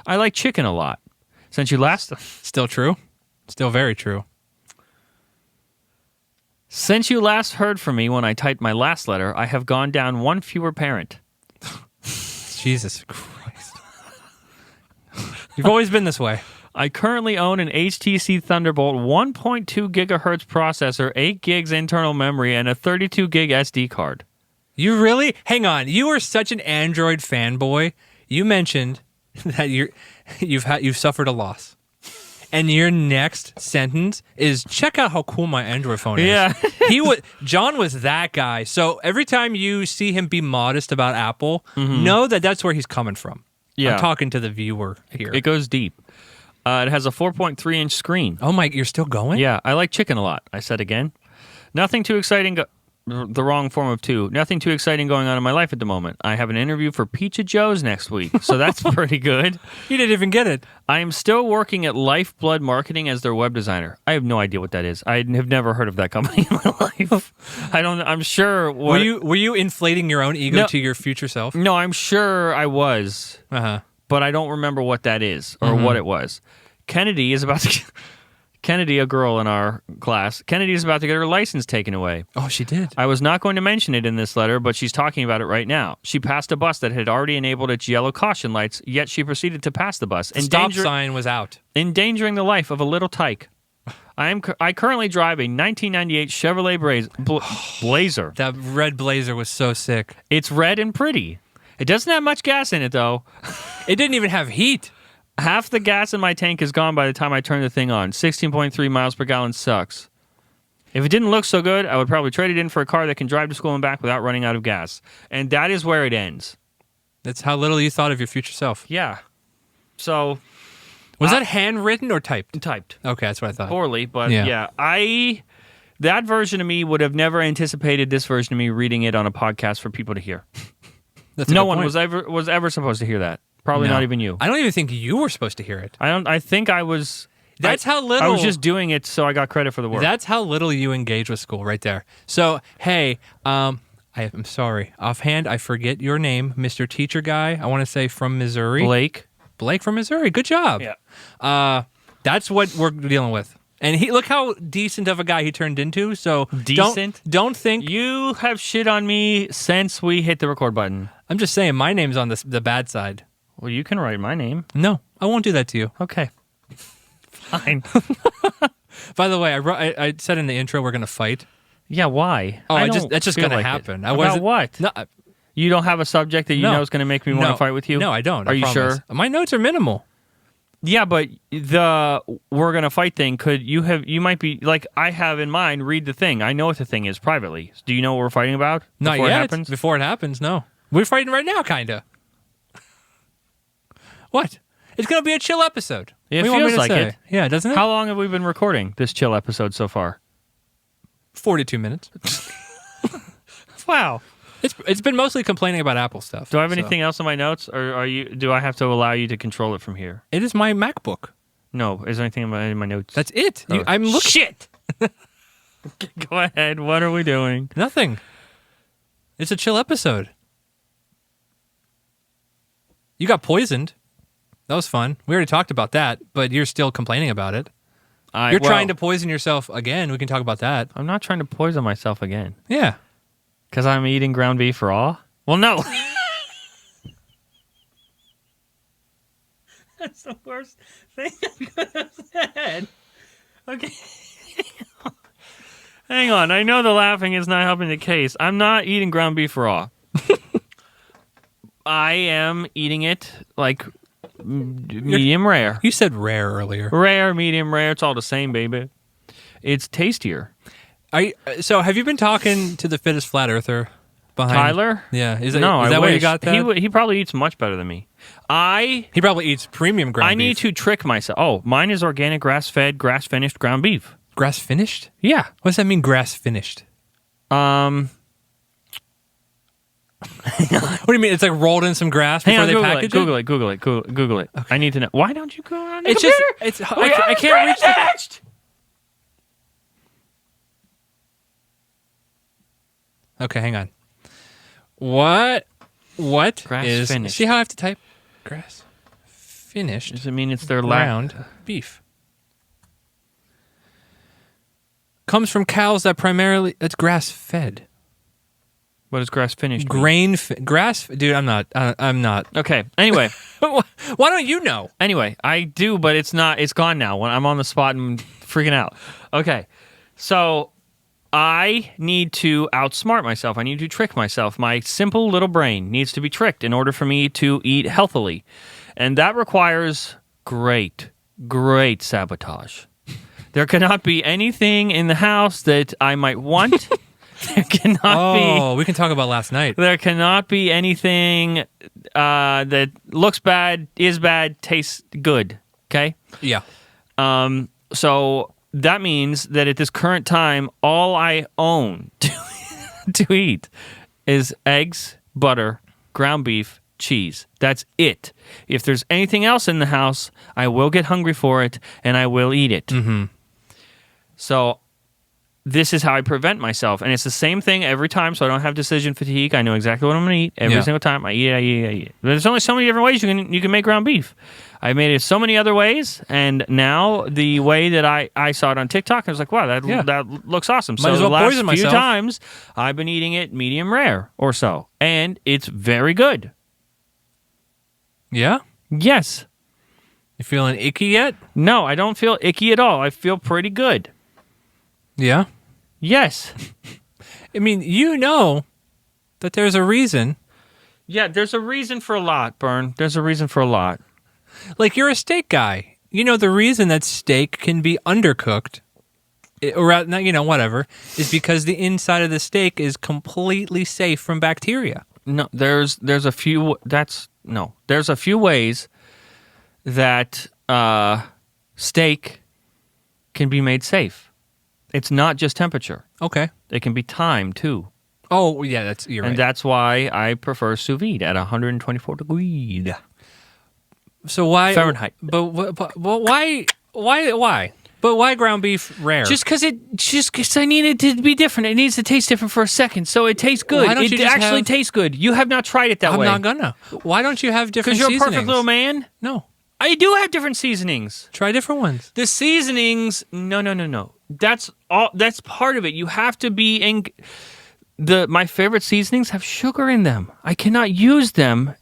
I like chicken a lot. Since you last... Still true? Still very true. Since you last heard from me when I typed my last letter, I have gone down one fewer parent. Jesus Christ. You've always been this way. I currently own an HTC Thunderbolt 1.2 gigahertz processor, 8 gigs internal memory, and a 32 gig SD card. You really? Hang on. You are such an Android fanboy. You mentioned that you've suffered a loss. And your next sentence is, check out how cool my Android phone is. Yeah. John was that guy. So every time you see him be modest about Apple, know that that's where he's coming from. Yeah. I'm talking to the viewer here. It goes deep. It has a 4.3-inch screen. Oh my, you're still going? Yeah, I like chicken a lot, I said again. Nothing too exciting, the wrong form of two. Nothing too exciting going on in my life at the moment. I have an interview for Pizza Joe's next week, so that's pretty good. You didn't even get it. I am still working at Lifeblood Marketing as their web designer. I have no idea what that is. I have never heard of that company in my life. I'm sure... Were you inflating your own ego to your future self? No, I'm sure I was. Uh-huh. But I don't remember what that is or what it was. Kennedy is about Kennedy, a girl in our class, Kennedy is about to get her license taken away. Oh, she did. I was not going to mention it in this letter, but she's talking about it right now. She passed a bus that had already enabled its yellow caution lights, yet she proceeded to pass the bus, The stop sign was out. endangering the life of a little tyke. I currently drive a 1998 Chevrolet Blazer. That red Blazer was so sick. It's red and pretty. It doesn't have much gas in it, though. It didn't even have heat. Half the gas in my tank is gone by the time I turn the thing on. 16.3 miles per gallon sucks. If it didn't look so good, I would probably trade it in for a car that can drive to school and back without running out of gas. And that is where it ends. That's how little you thought of your future self. Yeah. So... Was that handwritten or typed? Typed. Okay, that's what I thought. Poorly, but yeah. That version of me would have never anticipated this version of me reading it on a podcast for people to hear. That's a No good one point. was ever supposed to hear that. Probably No. not even you. I don't even think you were supposed to hear it. I think I was. That's how little. I was just doing it so I got credit for the work. That's how little you engage with school, right there. So, hey, I'm sorry. Offhand, I forget your name, Mr. Teacher Guy. I want to say from Missouri. Blake from Missouri. Good job. Yeah. That's what we're dealing with. And look how decent of a guy he turned into. So Decent? Don't think You have shit on me since we hit the record button. I'm just saying my name's on the bad side. Well, you can write my name. No, I won't do that to you. Okay. Fine. By the way, I said in the intro we're gonna fight. Yeah, why? Oh, I that's just feel gonna like it. happen. About what? No, You don't have a subject that you No. know is going to make me want to fight with you? No, I don't. Are I you promise. sure? My notes are minimal. Yeah, but the we're going to fight thing, you might be, like I have in mind, read the thing. I know what the thing is privately. Do you know what we're fighting about? Not before yet. It happens? Before it happens, no. We're fighting right now, kinda. What? It's gonna be a chill episode. It What do you want me feels to like say? it. Yeah, doesn't it? How long have we been recording this chill episode so far? 42 minutes. Wow. It's been mostly complaining about Apple stuff. Do I have so. anything else on my notes, or do I have to allow you to control it from here? It is my MacBook. No. Is there anything in my notes? That's it. Oh, I'm looking. Shit! Go ahead. What are we doing? Nothing. It's a chill episode. You got poisoned. That was fun. We already talked about that, but you're still complaining about it. You're trying to poison yourself again. We can talk about that. I'm not trying to poison myself again. Yeah. Because I'm eating ground beef raw? Well, no. That's the worst thing I could have said. Okay. Hang on. I know the laughing is not helping the case. I'm not eating ground beef raw. I am eating it like medium rare. You said rare earlier. Rare, medium rare. It's all the same, baby. It's tastier. So have you been talking to the fittest flat earther behind Tyler? Yeah. Is No, that I where you wish. got that? He probably eats much better than me. He probably eats premium ground I beef. need to trick myself. Oh, mine is organic, grass-fed, grass-finished ground beef. Grass finished? Yeah. What does that mean, grass finished? What do you mean? It's like rolled in some grass Hang before on, they Google package it. Google it. I need to know. Why don't you go on the It's computer? just I can't reach the. Okay, hang on. What Grass is? finished. See how I have to type grass finished Does it mean it's their ground beef? Comes from cows that primarily that's grass fed. What is grass-finished mean? Grain grass, dude. I'm not. Okay. Anyway. Why don't you know? Anyway, I do, but it's not. It's gone now. When I'm on the spot and freaking out. Okay. So I need to outsmart myself. I need to trick myself. My simple little brain needs to be tricked in order for me to eat healthily. And that requires great sabotage. There cannot be anything in the house that I might want. There cannot be. We can talk about last night. There cannot be anything that looks bad, is bad, tastes good. Okay? Yeah. So that means that at this current time, all I own to eat is eggs, butter, ground beef, cheese. That's it. If there's anything else in the house, I will get hungry for it and I will eat it. Mm-hmm. So this is how I prevent myself. And it's the same thing every time, so I don't have decision fatigue. I know exactly what I'm going to eat every single time. I eat it. There's only so many different ways you can make ground beef. I made it so many other ways, and now the way that I saw it on TikTok, I was like, wow, that looks awesome. Might as well the last poison few myself. times, I've been eating it medium rare or so, and it's very good. Yeah? Yes. You feeling icky yet? No, I don't feel icky at all. I feel pretty good. Yeah? Yes. I mean, you know that there's a reason. Yeah, there's a reason for a lot, Bern. There's a reason for a lot. Like, you're a steak guy. You know the reason that steak can be undercooked, or, whatever, is because the inside of the steak is completely safe from bacteria. No, there's a few. There's a few ways that steak can be made safe. It's not just temperature. Okay. It can be time too. Oh, yeah, you're right. And that's why I prefer sous vide at 124 degrees. So why Fahrenheit? But why? But why ground beef rare? Just because I need it to be different. It needs to taste different for a second, so it tastes good. Why don't you It just actually tastes good. You have not tried it that way. I'm not gonna. Why don't you have different Because you're seasonings? a perfect little man. No. I do have different seasonings. Try different ones. The seasonings, no. That's all. That's part of it. You have to be in. My favorite seasonings have sugar in them. I cannot use them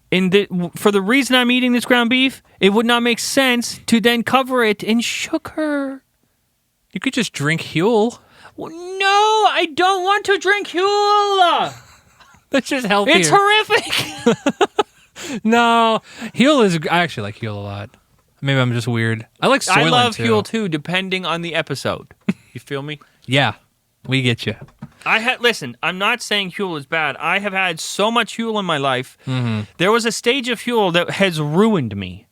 for the reason I'm eating this ground beef. It would not make sense to then cover it in sugar. You could just drink Huel. Well, no, I don't want to drink Huel. That's just healthier. It's horrific. No, Huel is. I actually like Huel a lot. Maybe I'm just weird. I like Soylent I love too. Huel too, depending on the episode. You feel me? Yeah, we get you. Listen, I'm not saying Huel is bad. I have had so much Huel in my life. Mm-hmm. There was a stage of Huel that has ruined me.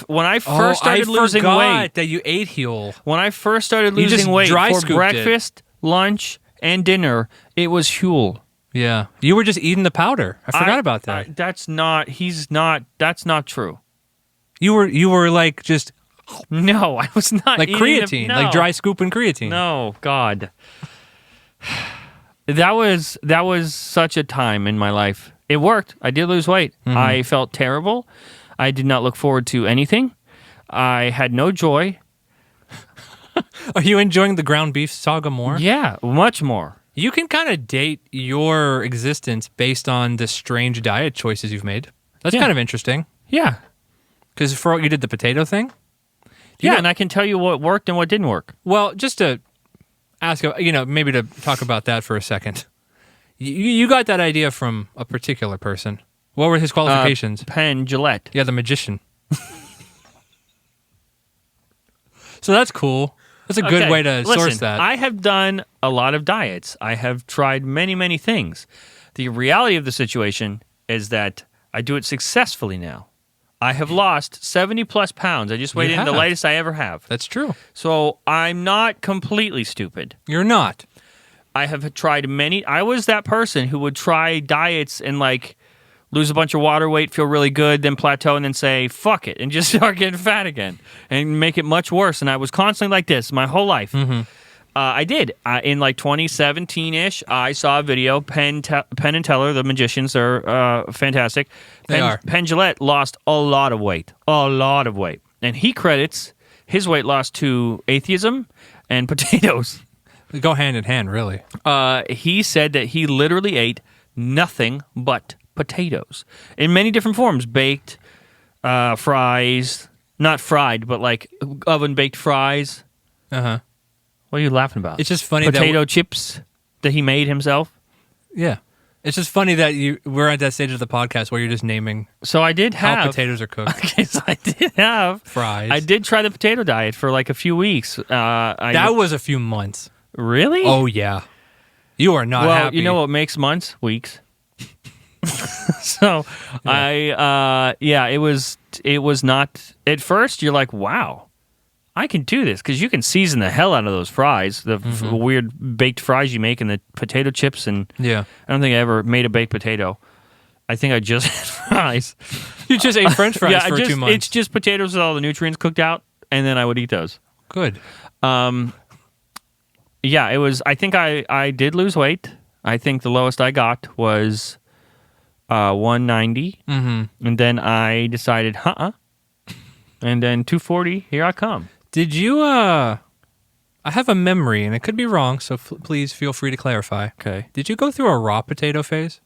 When I first started losing weight, that you ate Huel. when I first started You just losing weight dry for scooped breakfast, lunch, and dinner, it was Huel. Yeah, you were just eating the powder. I forgot about that. That's not true. You were like just No, I was not like eating creatine, no. like dry scooping creatine. No, God. That was such a time in my life. It worked. I did lose weight. Mm-hmm. I felt terrible. I did not look forward to anything. I had no joy. Are you enjoying the ground beef saga more? Yeah, much more. You can kind of date your existence based on the strange diet choices you've made. That's Yeah. kind of interesting. Yeah. Because you did the potato thing. Yeah, know- and I can tell you what worked and what didn't work. Well, just to ask, maybe to talk about that for a second. You got that idea from a particular person. What were his qualifications? Penn Jillette. Yeah, the magician. So that's cool. That's a good Okay, way to source listen, that. I have done a lot of diets. I have tried many, many things. The reality of the situation is that I do it successfully now. I have lost 70 plus pounds. I just weighed in the have. lightest I ever have. That's true. So I'm not completely stupid. You're not. I have tried many. I was that person who would try diets and lose a bunch of water weight, feel really good, then plateau, and then say, fuck it, and just start getting fat again and make it much worse. And I was constantly like this my whole life. Mm-hmm. I did. In 2017-ish, I saw a video. Penn and Teller, the magicians, are fantastic. They are. Penn Jillette lost a lot of weight. A lot of weight. And he credits his weight loss to atheism and potatoes. They go hand in hand, really. He said that he literally ate nothing but potatoes in many different forms. Baked, fries, not fried, but oven-baked fries. Uh-huh. What are you laughing about? It's just funny Potato chips that he made himself. Yeah. It's just funny that we're at that stage of the podcast where you're just naming So I did have how potatoes are cooked. Okay, so I did have Fries. I did try the potato diet for a few weeks. That was a few months. Really? Oh, yeah. You are not well, happy. you know what makes months? Weeks. So it was not at first. You're like, wow, I can do this because you can season the hell out of those fries, the weird baked fries you make, and the potato chips. And Yeah. I don't think I ever made a baked potato. I think I just had fries. You just ate French fries for 2 months. It's just potatoes with all the nutrients cooked out, and then I would eat those. Good. Yeah, it was. I think I did lose weight. I think the lowest I got was 190, Mm-hmm. and then I decided, And then 240, here I come. Did you, I have a memory, and it could be wrong, so please feel free to clarify. Okay. Did you go through a raw potato phase?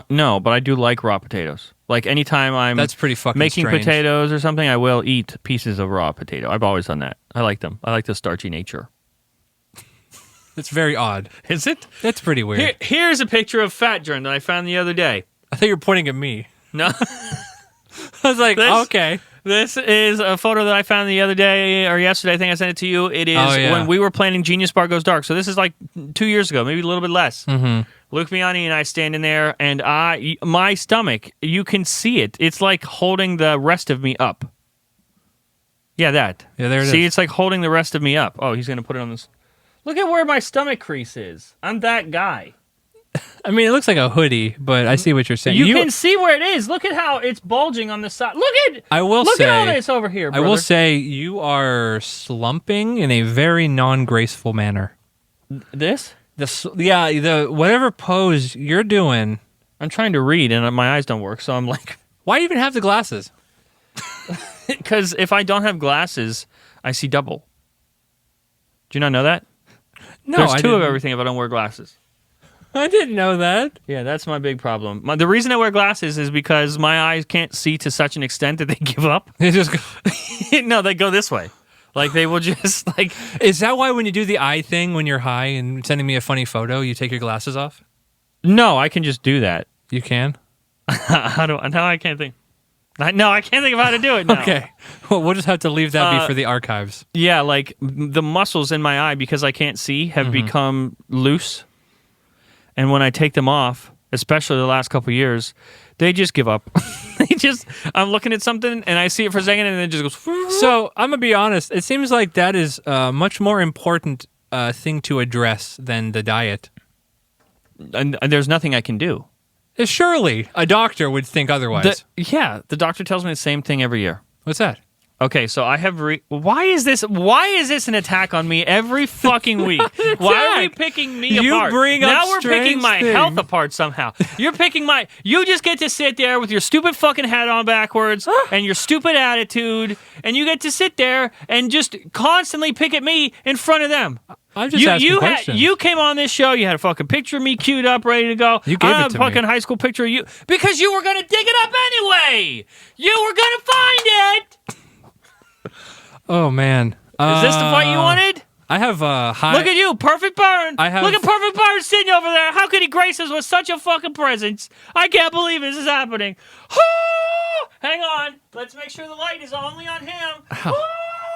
No, but I do like raw potatoes. Like anytime I'm That's pretty fucking making strange. potatoes or something, I will eat pieces of raw potato. I've always done that. I like them. I like the starchy nature. It's very odd. Is it? That's pretty weird. Here's a picture of Fat Journal that I found the other day. I thought you were pointing at me. No. I was like, okay. This is a photo that I found the other day or yesterday. I think I sent it to you. It is when we were planning Genius Bar Goes Dark. So this is like 2 years ago, maybe a little bit less. Mm-hmm. Luke Miani and I standing there, and my stomach, you can see it. It's like holding the rest of me up. Yeah, that. Yeah, there it See, is. it's like holding the rest of me up. Oh, he's going to put it on this. Look at where my stomach crease is. I'm that guy. I mean, it looks like a hoodie, but I see what you're saying. You can see where it is. Look at how it's bulging on the side. Look at Look at all this over here, brother. I will say you are slumping in a very non-graceful manner. This? The whatever pose you're doing. I'm trying to read, and my eyes don't work, so I'm like... Why do you even have the glasses? Because if I don't have glasses, I see double. Do you not know that? No, There's I two of didn't. everything if I don't wear glasses. I didn't know that. Yeah, that's my big problem. The reason I wear glasses is because my eyes can't see to such an extent that they give up. They just go... No, they go this way. Like, they will just, like... Is that why when you do the eye thing when you're high and sending me a funny photo, you take your glasses off? No, I can just do that. You can? No, I can't think. No, I can't think of how to do it now. Okay. Well, we'll just have to leave that be for the archives. Yeah, like, the muscles in my eye, because I can't see, have become loose. And when I take them off, especially the last couple of years, they just give up. I'm looking at something, and I see it for a second, and then it just goes... So, I'm going to be honest. It seems like that is a much more important thing to address than the diet. And there's nothing I can do. Surely, a doctor would think otherwise. The doctor tells me the same thing every year. What's that? Okay, so I have... Why is this an attack on me every fucking week? Why are we picking me apart? Bring up now we're picking strange my things. health apart somehow. You're picking my... You just get to sit there with your stupid fucking hat on backwards and your stupid attitude, and you get to sit there and just constantly pick at me in front of them. I'm just asking questions. You came on this show, you had a fucking picture of me queued up, ready to go. You gave I it had to a fucking me. high school picture of you because you were going to dig it up anyway. You were going to find it. Oh, man. Is this the fight you wanted? I have a high... Look at you, Perfect Burn. I have- Look at Perfect Burn sitting over there. How could he grace us with such a fucking presence? I can't believe this is happening. Hang on. Let's make sure the light is only on him.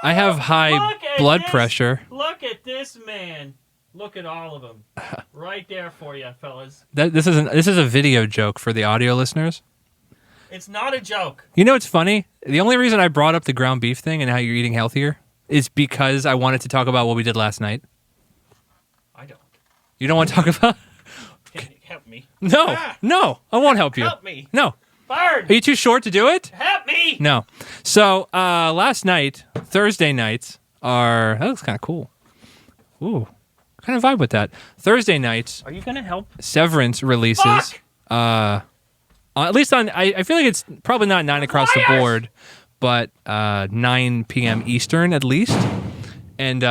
I have high Look at blood this. pressure. Look at this man. Look at all of them. Right there for you, fellas. This is a video joke for the audio listeners. It's not a joke. You know what's funny? The only reason I brought up the ground beef thing and how you're eating healthier is because I wanted to talk about what we did last night. I don't. You don't want to talk about? Can you help me? No, no, I won't help you. Help me. No. Bird, Are you too short to do it? help me. No. So last night, Thursday nights are... That looks kind of cool. Ooh. Kind of vibe with that. Thursday nights, Are you going to help? Severance releases. Fuck! At least on... I feel like it's probably not 9 across the Liars! board, but 9 p.m. Eastern at least. And,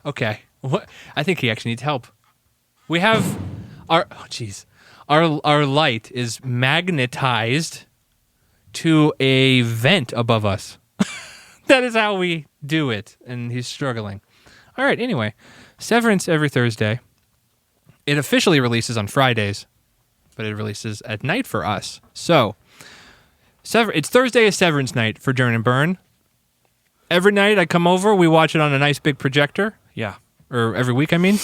okay. What? I think he actually needs help. We have our... Oh, jeez. Our light is magnetized to a vent above us. That is how we do it, and he's struggling. All right, anyway. Severance every Thursday. It officially releases on Fridays, but it releases at night for us. So, it's Thursday is Severance night for Jern and Burn. Every night I come over, we watch it on a nice big projector. Yeah. Or every week, I mean.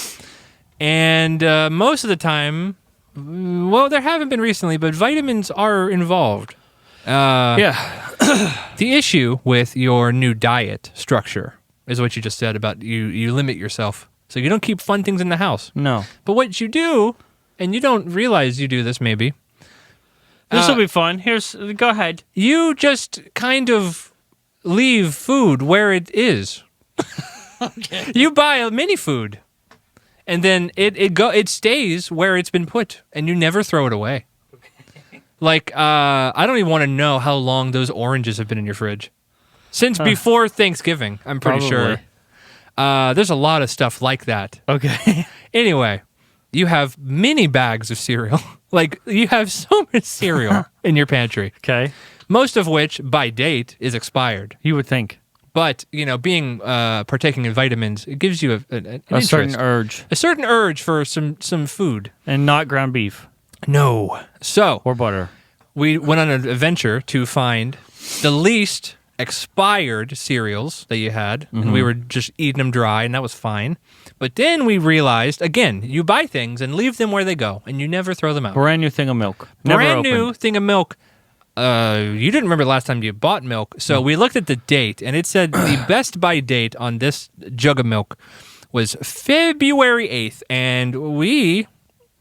And most of the time, well, there haven't been recently, but vitamins are involved. Yeah. The issue with your new diet structure is what you just said about you limit yourself. So you don't keep fun things in the house. No. But what you do, and you don't realize you do this maybe, This will be fun. Go ahead. you just kind of leave food where it is. Okay. You buy a mini food, and then it stays where it's been put, and you never throw it away. Like, I don't even want to know how long those oranges have been in your fridge. Since before Thanksgiving, I'm pretty sure. There's a lot of stuff like that. Okay. Anyway, you have mini bags of cereal. Like, you have so much cereal in your pantry. Okay. Most of which, by date, is expired. You would think. But, being partaking in vitamins, it gives you an A certain interest. urge. A certain urge for some food. And not ground beef. No. So, Or butter. we went on an adventure to find the least expired cereals that you had, and we were just eating them dry, and that was fine. But then we realized, again, you buy things and leave them where they go, and you never throw them out. Brand new thing of milk. Never Brand opened. new thing of milk. You didn't remember the last time you bought milk, so we looked at the date, and it said the best buy date on this jug of milk was February 8th, and we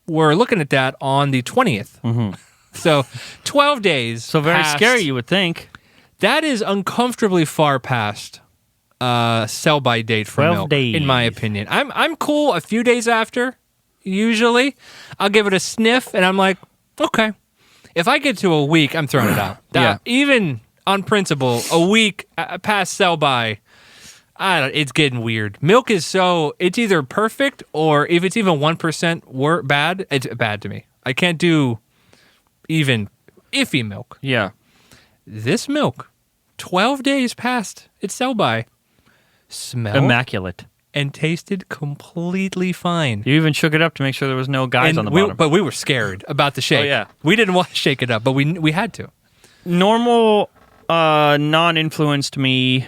were looking at that on the 20th. So 12 days. So very passed. scary, you would think. That is uncomfortably far past sell-by date for 12 milk, days. in my opinion. I'm cool a few days after, usually. I'll give it a sniff, and I'm like, okay. If I get to a week, I'm throwing it out. Yeah. Even on principle, a week past sell-by, it's getting weird. Milk is it's either perfect, or if it's even 1% bad, it's bad to me. I can't do even iffy milk. Yeah. This milk, 12 days past its sell-by, smelled Immaculate. and tasted completely fine. You even shook it up to make sure there was no guys on the bottom. But we were scared about the shake. Oh, yeah. We didn't want to shake it up, but we had to. Normal, non-influenced me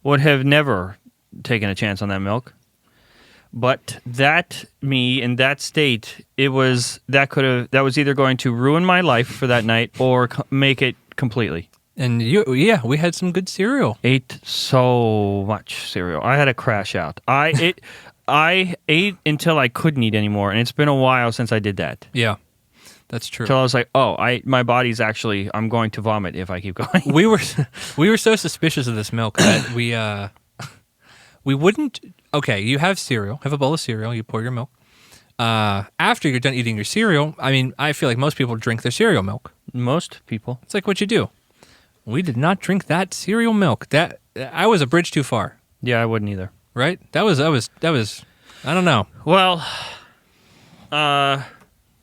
would have never taken a chance on that milk. But that me in that state, that was either going to ruin my life for that night or make it completely. And we had some good cereal. Ate so much cereal. I had a crash out. I ate until I couldn't eat anymore, and it's been a while since I did that. Yeah, that's true. So I was like, my body's actually, I'm going to vomit if I keep going. we were so suspicious of this milk that we wouldn't. Okay, you have cereal. Have a bowl of cereal. You pour your milk. After you're done eating your cereal, I feel like most people drink their cereal milk. Most people. It's like what you do. We did not drink that cereal milk. That I was a bridge too far. Yeah, I wouldn't either. Right? That was. I don't know. Well,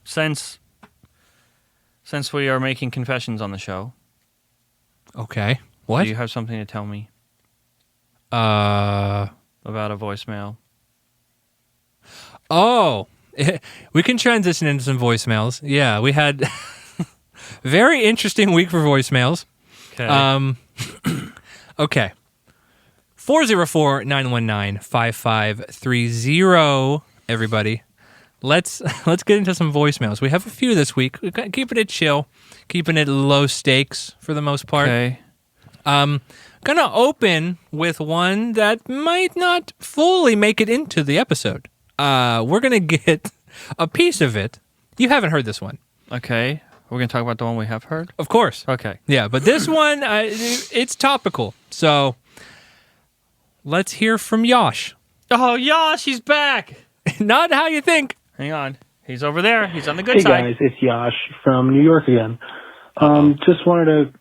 since we are making confessions on the show, Okay. What? do you have something to tell me Uh. about a voicemail? Oh, we can transition into some voicemails. Yeah, we had very interesting week for voicemails. Okay. Okay. 404-919-5530, everybody. Let's get into some voicemails. We have a few this week. We're keeping it chill, keeping it low stakes for the most part. Okay. Gonna open with one that might not fully make it into the episode. We're gonna get a piece of it. You haven't heard this one. Okay. We're going to talk about the one we have heard? Of course. Okay. Yeah, but this one, it's topical. So let's hear from Yash. Oh, Yash, he's back. Not how you think. Hang on. He's over there. He's on the good Hey side. guys, it's Yash from New York again. Just wanted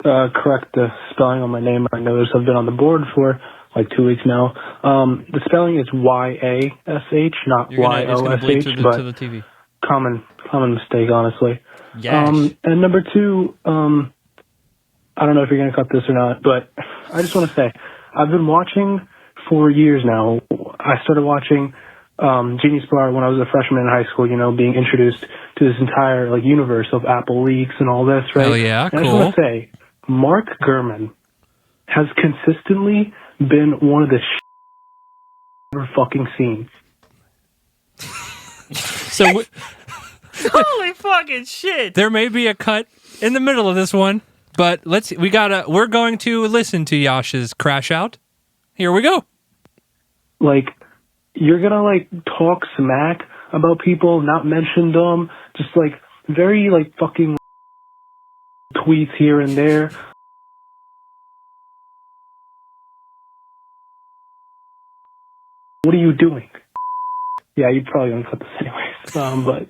to correct the spelling on my name. I noticed I've been on the board for like 2 weeks now. The spelling is Y-A-S-H, not You're gonna, it's going to bleed Y-O-S-H, through but to the TV. common mistake, honestly. Yash. And number two, I don't know if you're going to cut this or not, but I just want to say, I've been watching for years now. I started watching Genius Bar when I was a freshman in high school, being introduced to this entire universe of Apple leaks and all this, right? Oh, yeah, and I just want to say, Mark Gurman has consistently been one of the I've ever fucking seen. So Holy fucking shit. there may be a cut in the middle of this one, but we're going to listen to Yash's Crashout. Here we go. You're gonna talk smack about people, not mention them, just very fucking tweets here and there. What are you doing? Yeah, you're probably gonna cut this anyways. But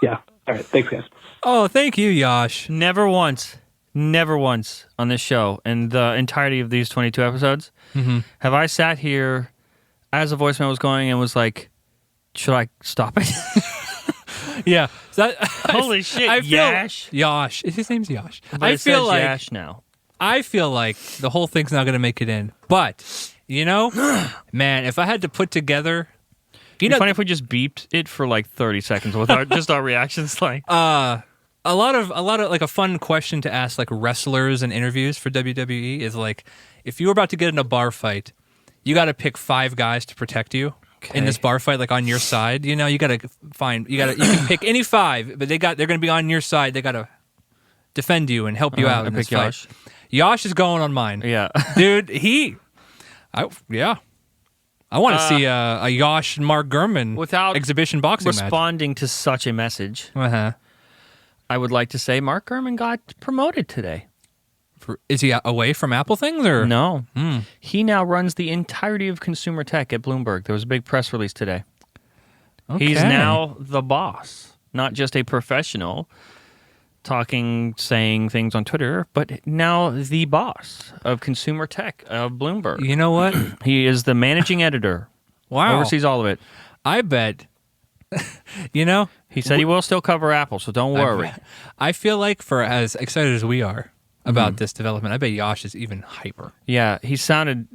yeah. All right, thanks guys. Oh, thank you, Yash. Never once never once on this show, in the entirety of these 22 episodes, have I sat here as a voicemail was going and was like, should I stop it? Yeah. Holy shit, I feel, Yash. Yash. His name's Yash. But I it feel says like Yash now. I feel like the whole thing's not going to make it in. But, you know, man, if I had to put together... It'd be funny if we just beeped it for like 30 seconds with just our reactions. Like, a lot of like a fun question to ask like wrestlers and interviews for WWE is like, if you were about to get in a bar fight, you got to pick 5 guys to protect you in this bar fight, like on your side. You know, you can pick any 5, but they're going to be on your side. They got to defend you and help you out in this fight. Yash. Yash is going on mine. Yeah. Dude, I want to see a Yash and Mark Gurman without exhibition boxing responding to such a message. match. I would like to say Mark Gurman got promoted today. Is he away from Apple things or No. He now runs the entirety of consumer tech at Bloomberg. There was a big press release today. Okay. He's now the boss, not just a professional saying things on Twitter, but now the boss of consumer tech of Bloomberg. You know what? He is the managing editor. Wow. Oversees all of it. I bet. You know, He said he will still cover Apple, so don't worry. I feel like for as excited as we are about this development, I bet Yash is even hyper. Yeah, he sounded,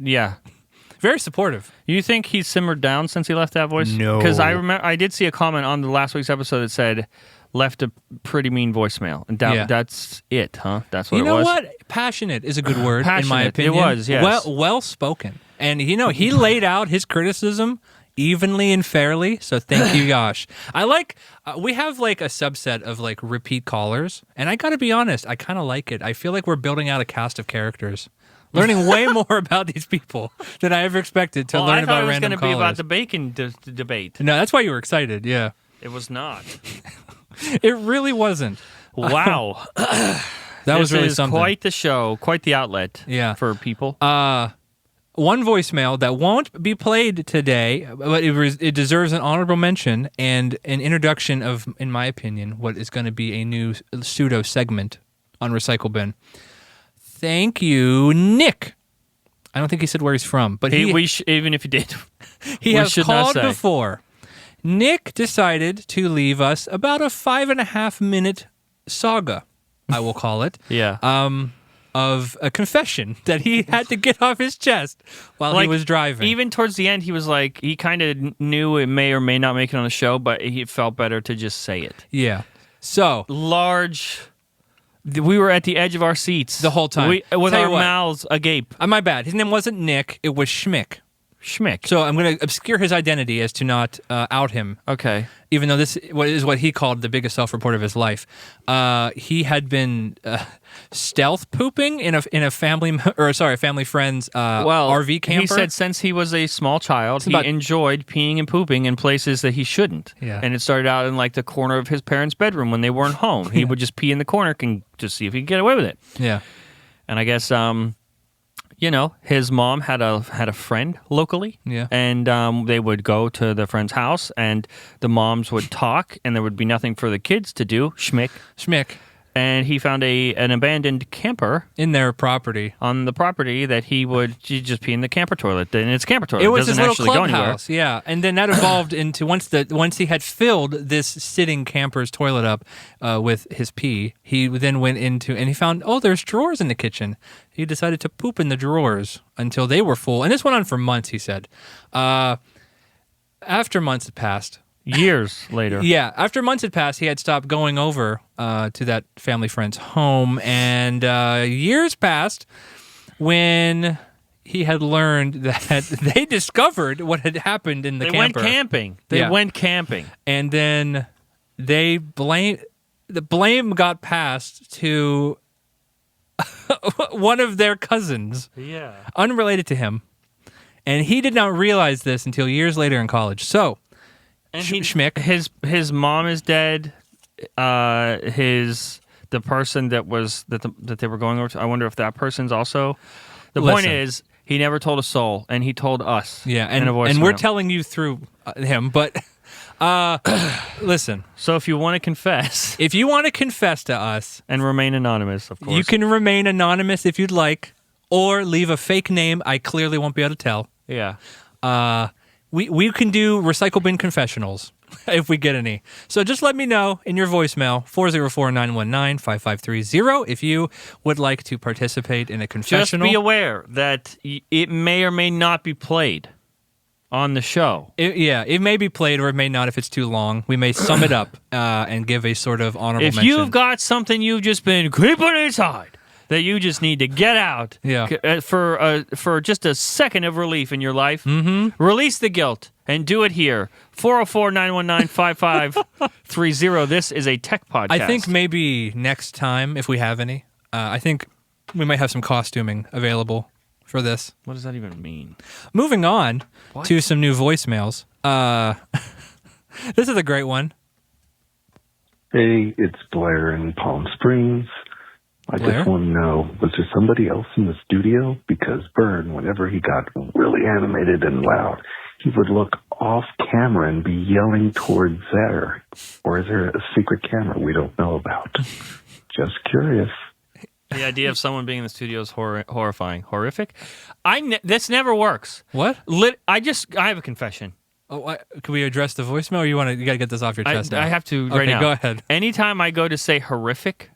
Very supportive. You think he's simmered down since he left that voice? No. Because I did see a comment on the last week's episode that said, left a pretty mean voicemail. And that's it, huh? That's what it was? You know what? Passionate is a good word, in my Passionate. opinion. It was, yes. Well spoken. And, you know, he laid out his criticism evenly and fairly, so thank you, Yash. I like, we have like a subset of like repeat callers, and I gotta be honest, I kind of like it. I feel like we're building out a cast of characters. Learning way more about these people than I ever expected to learn about random callers. I thought it was going to be about the bacon debate. No, that's why you were excited, yeah. It was not. It really wasn't. Wow. That was really something. Quite the show, quite the outlet for people. One voicemail that won't be played today, but it deserves an honorable mention and an introduction of, in my opinion, what is going to be a new pseudo segment on Recycle Bin. Thank you, Nick. I don't think he said where he's from, but even if he did, he has called before. Nick decided to leave us about a 5.5-minute saga, I will call it. Of a confession that he had to get off his chest while he was driving. Even towards the end, he was like, he kind of knew it may or may not make it on the show, but he felt better to just say it. Yeah. So we were at the edge of our seats the whole time, with our mouths agape. My bad. His name wasn't Nick. It was Schmick. Schmick. So I'm going to obscure his identity as to not out him. Okay. Even though this is what he called the biggest self-report of his life. He had been stealth pooping in a family friend's RV camper. He said since he was a small child, he enjoyed peeing and pooping in places that he shouldn't. Yeah. And it started out in like the corner of his parents' bedroom when they weren't home. He would just pee in the corner and just see if he could get away with it. Yeah. And I guess you know, his mom had a friend locally, and they would go to the friend's house, and the moms would talk, and there would be nothing for the kids to do. Schmick. And he found an abandoned camper in their property, on the property that he'd just pee in the camper toilet. And it's a camper toilet. It was his little clubhouse, yeah. And then that evolved into once he had filled this sitting camper's toilet up with his pee, he then went into and he found there's drawers in the kitchen. He decided to poop in the drawers until they were full, and this went on for months. He said, after months had passed. Years later. Yeah, after months had passed, he had stopped going over to that family friend's home, and years passed when he had learned that they discovered what had happened in the camper. They went camping. And then the blame got passed to one of their cousins, unrelated to him, and he did not realize this until years later in college. So, and Schmick, his mom is dead. The person that they were going over to, I wonder if that person's also. The point is, he never told a soul, and he told us. Yeah, in a voicemail. and we're telling you through him, but Listen. So if you want to confess If you want to confess to us, and remain anonymous, of course. you can remain anonymous if you'd like, or leave a fake name. I clearly won't be able to tell. Yeah. We can do recycle bin confessionals if we get any. So just let me know in your voicemail, 404-919-5530, if you would like to participate in a Just confessional. be aware that it may or may not be played on the show. It may be played or it may not if it's too long. We may sum it up and give a sort of honorable If mention. you've got something you've just been keeping inside that you just need to get out for just a second of relief in your life, release the guilt and do it here. 404-919-5530. This is a tech podcast. I think maybe next time, if we have any, I think we might have some costuming available for this. What does that even mean? Moving on to some new voicemails. This is a great one. Hey, it's Blair in Palm Springs. I Blair? just want to know, was there somebody else in the studio? Because Byrne, whenever he got really animated and loud, he would look off camera and be yelling towards there. Or is there a secret camera we don't know about? Just curious. The idea of someone being in the studio is horrifying. Horrific? This never works. What? I have a confession. Oh, can we address the voicemail, or you got to get this off your chest now? I have to Okay, right now. go ahead. Anytime I go to say horrific,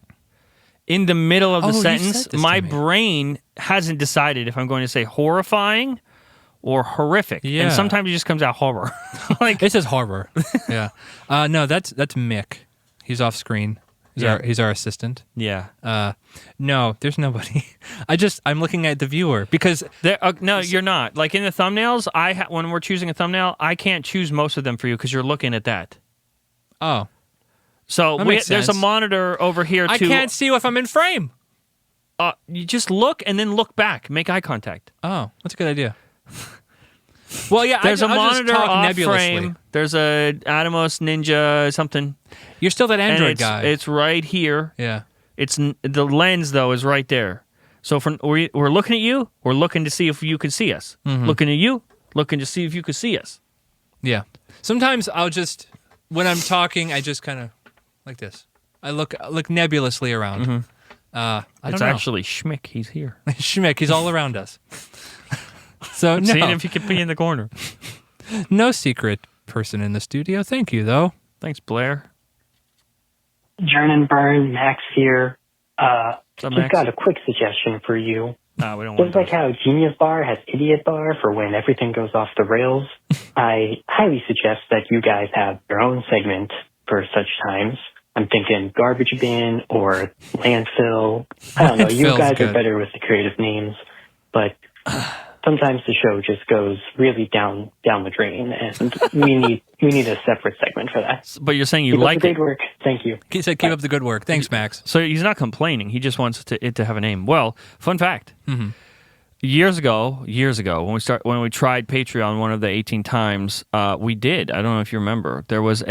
in the middle of the you sentence, said this my to me. brain hasn't decided if I'm going to say horrifying or horrific. Yeah. And sometimes it just comes out horror. It says horror. Yeah. No, that's Mick. He's off screen. He's our assistant. Yeah. No, there's nobody. I'm looking at the viewer because No, you're not. Like in the thumbnails, when we're choosing a thumbnail, I can't choose most of them for you because you're looking at that. oh, So That makes there's a sense. monitor over here too. I can't see if I'm in frame. You just look and then look back. Make eye contact. Oh, that's a good idea. Well, yeah, There's a I'll just monitor talk off nebulously. frame. There's a Atomos Ninja something. You're still that And Android guy. It's right here. Yeah. The lens though is right there. So we're looking at you. We're looking to see if you can see us. Mm-hmm. Looking at you. Looking to see if you can see us. Yeah. Sometimes when I'm talking, I just kind of like this. I look nebulously around. Mm-hmm. I don't It's know. actually Schmick. He's here. Schmick, he's all around us. So no, Seeing if he can be in the corner. no secret person in the studio. Thank you, though. Thanks, Blair. Jern and Byrne, Max here. up, Just Max? got a quick suggestion for you. No, we don't want Just like how Genius Bar has Idiot Bar for when everything goes off the rails, I highly suggest that you guys have your own segment for such times. I'm thinking garbage bin or landfill. I don't know. You Landfill's guys good. are better with the creative names, but sometimes the show just goes really down the drain, and we need a separate segment for that. But you're saying you Keep up like the it. good work. Thank you. He said, "Keep up the good work." Thanks, Max. So he's not complaining. He just wants it to have a name. Well, fun fact. Mm-hmm. Years ago, when we tried Patreon one of the 18 times, we did. I don't know if you remember. There was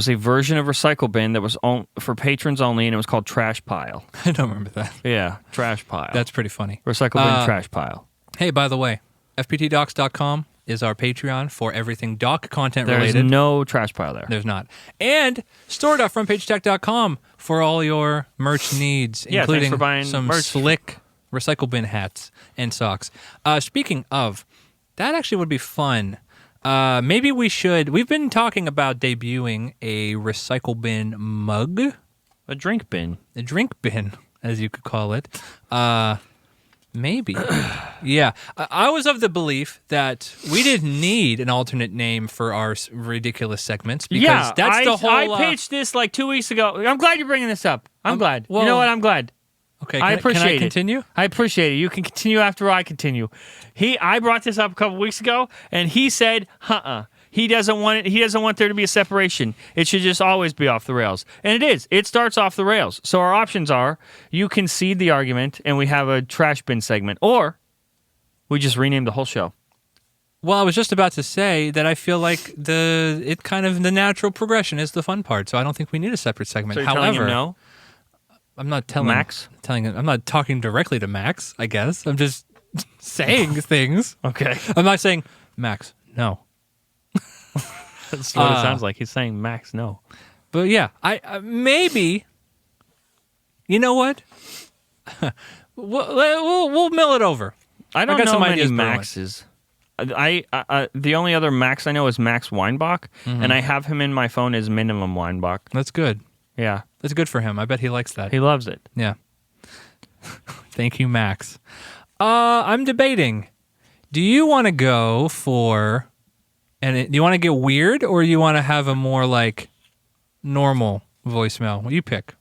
a version of Recycle Bin that was for patrons only, and it was called Trash Pile. I don't remember that. Yeah, Trash Pile. That's pretty funny. Recycle Bin Trash Pile. Hey, by the way, fptdocs.com is our Patreon for everything doc content There's related. no Trash Pile there. There's not. And store.frontpagetech.com for all your merch needs, Yeah, thanks including for buying some merch. slick recycle bin hats and socks. Speaking of, that actually would be fun. Maybe we've been talking about debuting a recycle bin mug, A drink bin. a drink bin, as you could call it. Maybe. Yeah. I was of the belief that we didn't need an alternate name for our ridiculous segments because that's the whole... I pitched this like 2 weeks ago. I'm glad you're bringing this up. I'm glad. well- you know what? I'm glad. Okay, I appreciate can I it. continue? I appreciate it. You can continue after I continue. I brought this up a couple weeks ago, and he said, He doesn't want it. He doesn't want there to be a separation. It should just always be off the rails. And it is. It starts off the rails. So our options are you concede the argument and we have a trash bin segment, or we just rename the whole show. Well, I was just about to say that I feel like the natural progression is the fun part. So I don't think we need a separate segment. So you're However, telling him no? I'm not telling Max? I'm not talking directly to Max, I guess. I'm just saying things. Okay. I'm not saying, Max, no. That's what it sounds like. He's saying Max, no. But yeah, I maybe. You know what? we'll mill it over. I don't got know some many ideas brewing. Maxes. The only other Max I know is Max Weinbach, and I have him in my phone as Minimum Weinbach. That's good. Yeah. That's good for him. I bet he likes that. He loves it. Yeah. Thank you, Max. I'm debating. Do you want to go for, do you want to get weird, or you want to have a more like normal voicemail? What do you pick?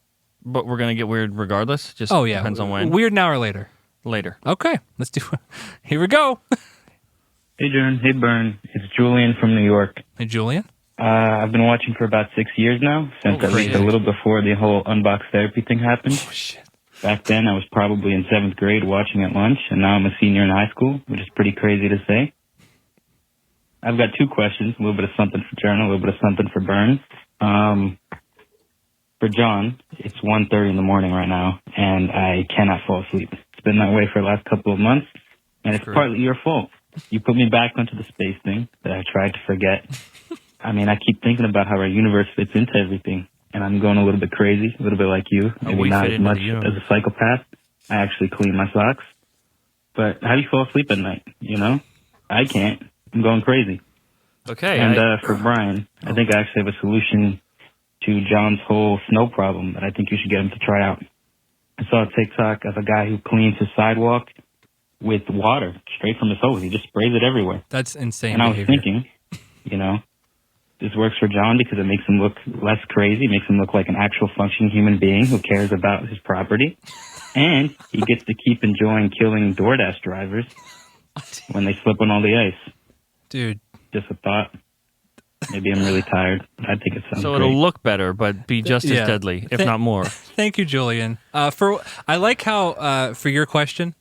But we're going to get weird regardless? Just depends on when? Weird now or later? Later. Okay, let's do it. Here we go. Hey, Jordan. Hey, Bern. It's Julian from New York. Hey, Julian. I've been watching for about 6 years now, since at least a little before the whole unbox therapy thing happened. Oh, shit. Back then, I was probably in 7th grade watching at lunch, and now I'm a senior in high school, which is pretty crazy to say. I've got 2 questions, a little bit of something for Jordan, a little bit of something for Bern. For John, it's 1:30 in the morning right now, and I cannot fall asleep. It's been that way for the last couple of months, and it's partly your fault. You put me back onto the space thing that I tried to forget. I mean, I keep thinking about how our universe fits into everything, and I'm going a little bit crazy, a little bit like you. Maybe not as much as a psychopath. I actually clean my socks. But how do you fall asleep at night, you know? I can't. I'm going crazy. Okay. And for Brian, I think I actually have a solution to John's whole snow problem that I think you should get him to try out. I saw a TikTok of a guy who cleans his sidewalk with water straight from his hose. He just sprays it everywhere. That's insane. And I was thinking, you know, this works for John because it makes him look less crazy, makes him look like an actual functioning human being who cares about his property. And he gets to keep enjoying killing DoorDash drivers when they slip on all the ice. Dude. Just a thought. Maybe I'm really tired. I think it sounds So great. it'll look better, but be just as deadly, if not more. Thank you, Julian. I like how, for your question,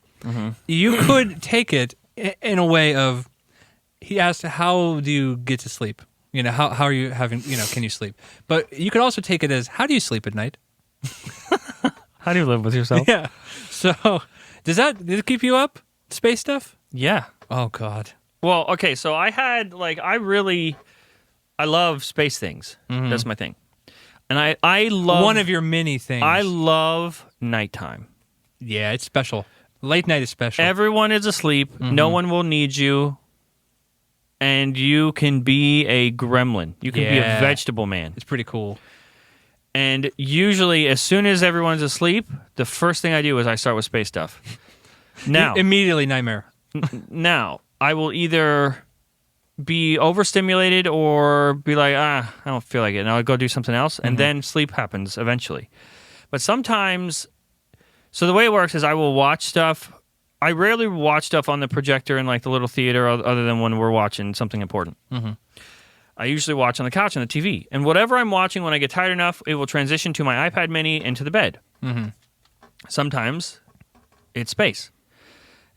you could take it in a way of, he asked, how do you get to sleep? You know, how are you having, you know, can you sleep? But you could also take it as, how do you sleep at night? How do you live with yourself? Yeah. So, did it keep you up? Space stuff? Yeah. Oh, God. Well, okay, so I love space things. That's my thing. And I love... One of your many things. I love nighttime. Yeah, it's special. Late night is special. Everyone is asleep. No one will need you. And you can be a gremlin. You can be a vegetable man. It's pretty cool. And usually, as soon as everyone's asleep, the first thing I do is I start with space stuff. Now, immediately nightmare. Now, I will either be overstimulated or be like, I don't feel like it, and I'll go do something else, and then sleep happens eventually. But sometimes, so the way it works is I will watch stuff. I rarely watch stuff on the projector in like the little theater other than when we're watching something important. I usually watch on the couch on the TV. And whatever I'm watching, when I get tired enough, it will transition to my iPad mini and to the bed. Sometimes it's space.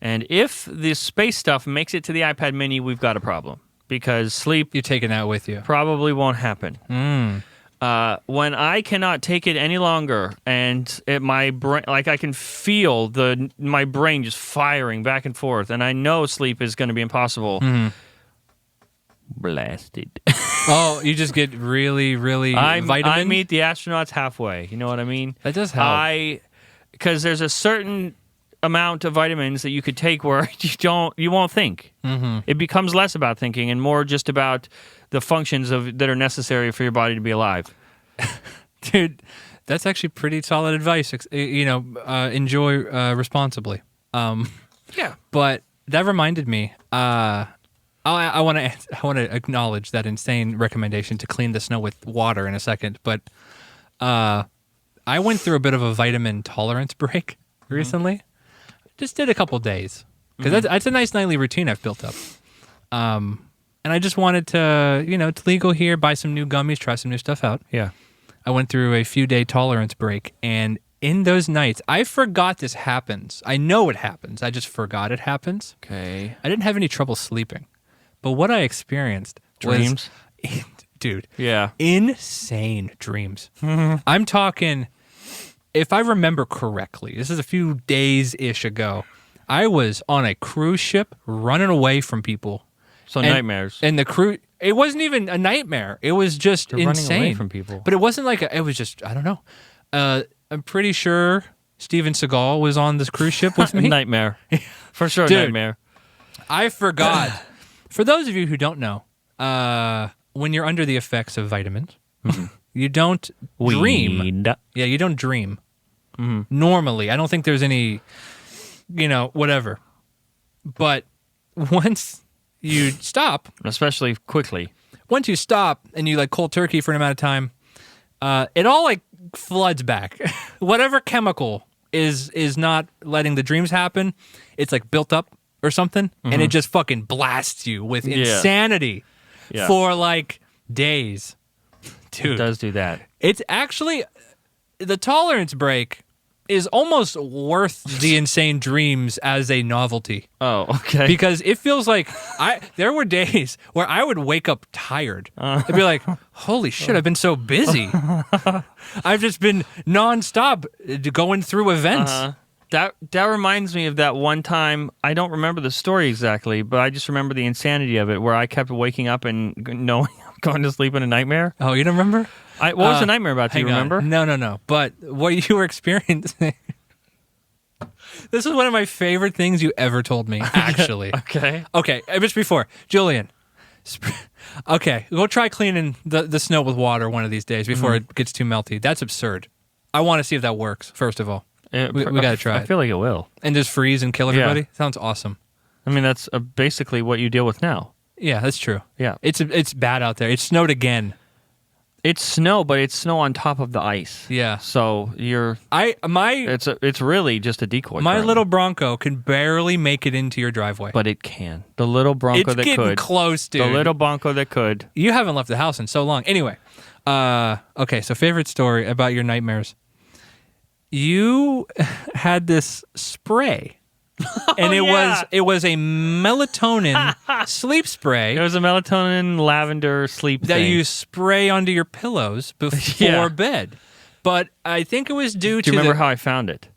And if the space stuff makes it to the iPad mini, we've got a problem. Because sleep... You're taking that with you. Probably won't happen. When I cannot take it any longer and my brain, like I can feel my brain just firing back and forth, and I know sleep is going to be impossible... Blasted. Oh, you just get really, really vitamin? I meet the astronauts halfway. You know what I mean? That does help. Because there's a certain amount of vitamins that you could take where you won't think. It becomes less about thinking and more just about the functions that are necessary for your body to be alive. Dude, that's actually pretty solid advice. You know, enjoy responsibly. Yeah. But that reminded me. I want to acknowledge that insane recommendation to clean the snow with water in a second, but I went through a bit of a vitamin tolerance break recently. Just did a couple days because that's a nice nightly routine I've built up. And I just wanted to, it's legal here, buy some new gummies, try some new stuff out. Yeah. I went through a few-day tolerance break, and in those nights, I forgot this happens. I know it happens. I just forgot it happens. Okay. I didn't have any trouble sleeping. But what I experienced dreams, dude. Yeah, insane dreams. I'm talking. If I remember correctly, this is a few days-ish ago. I was on a cruise ship running away from people. So nightmares. And the cruise, It wasn't even a nightmare. It was just They're insane. running away from people. But it wasn't like it was just, I don't know. I'm pretty sure Steven Seagal was on this cruise ship with me. Nightmare. For sure, Dude. nightmare. I forgot. For those of you who don't know, when you're under the effects of vitamins, you don't dream. Weed. Yeah, you don't dream. Normally. I don't think there's any, whatever. But once you stop, Especially quickly. once you stop and you like cold turkey for an amount of time, it all like floods back. Whatever chemical is not letting the dreams happen, it's like built up or something, and it just fucking blasts you with insanity for like days. Dude, It does do that. it's actually the tolerance break is almost worth the insane dreams as a novelty. Oh, okay. Because it feels like there were days where I would wake up tired. I'd be like, holy shit, I've been so busy. I've just been nonstop going through events. That reminds me of that one time. I don't remember the story exactly, but I just remember the insanity of it, where I kept waking up and knowing I'm going to sleep in a nightmare. Oh, you don't remember? What was the nightmare about? Do you Hang on. remember? No. But what you were experiencing... This is one of my favorite things you ever told me, actually. Okay. Okay, just before. Julian. Okay, go try cleaning the snow with water one of these days before it gets too melty. That's absurd. I want to see if that works, first of all. We got to try I it. feel like it will. And just freeze and kill everybody? Sounds awesome. I mean, that's basically what you deal with now. Yeah, that's true. Yeah. It's bad out there. It snowed again. It's snow, but it's snow on top of the ice. Yeah. So it's really just a decoy. My currently. little Bronco can barely make it into your driveway. But it can. The little Bronco It's that getting could. close, dude. The little Bronco that could. You haven't left the house in so long. Anyway, okay, so favorite story about your nightmares. You had this spray. And it was a melatonin sleep spray. It was a melatonin lavender sleep that thing. you spray onto your pillows before bed. But I think it was due to Do you remember how I found it?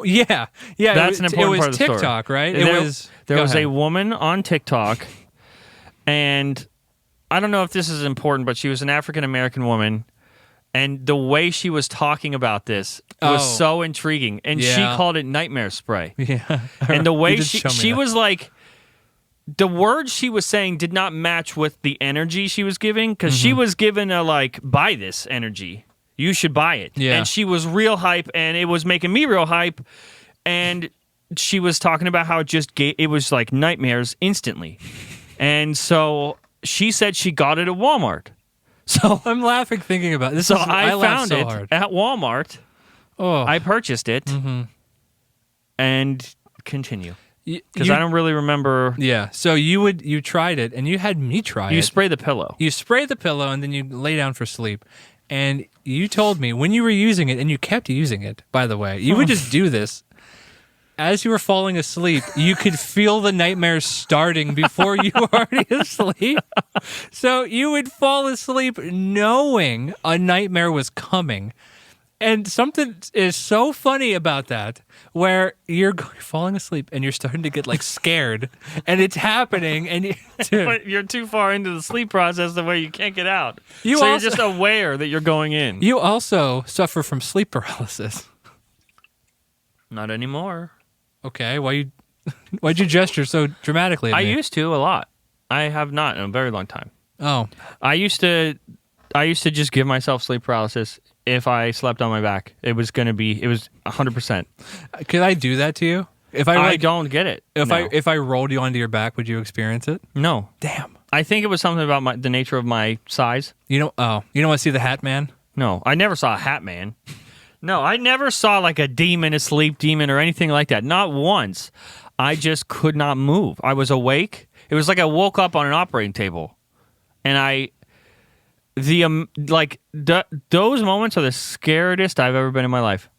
yeah. That's an important part of the story. TikTok, right? There was a woman on TikTok, and I don't know if this is important, but she was an African American woman, and the way she was talking about this was so intriguing, and she called it nightmare spray. Yeah, and the way You did show me she that. was like, the words she was saying did not match with the energy she was giving, because she was given a like, buy this energy. You should buy it. Yeah. And she was real hype, and it was making me real hype. And she was talking about how it was like nightmares instantly. And so she said she got it at Walmart. So I'm laughing thinking about this. So I laughed found so it hard. at Walmart. Oh, I purchased it. And continue. Because You- I don't really remember. Yeah. So you tried it, and you had me try it. You spray the pillow. You spray the pillow, and then you lay down for sleep. And you told me when you were using it, and you kept using it, by the way, you would just do this. As you were falling asleep, you could feel the nightmares starting before you were already asleep. So you would fall asleep knowing a nightmare was coming. And something is so funny about that, where you're falling asleep and you're starting to get like scared, and it's happening, and But you're too far into the sleep process the way you can't get out. You so also- you're just aware that you're going in. you also suffer from sleep paralysis. Not anymore. Okay, why'd you gesture so dramatically at I me? used to a lot. I have not in a very long time. Oh, I used to just give myself sleep paralysis if I slept on my back. It was 100%. could I do that to you? If I don't get it. if I rolled you onto your back, would you experience it? No. Damn. I think it was something about the nature of my size. You don't want to see the Hat Man? No, I never saw a Hat Man. No, I never saw like a demon, a sleep demon, or anything like that. Not once. I just could not move. I was awake. It was like I woke up on an operating table, and those moments are the scariest I've ever been in my life.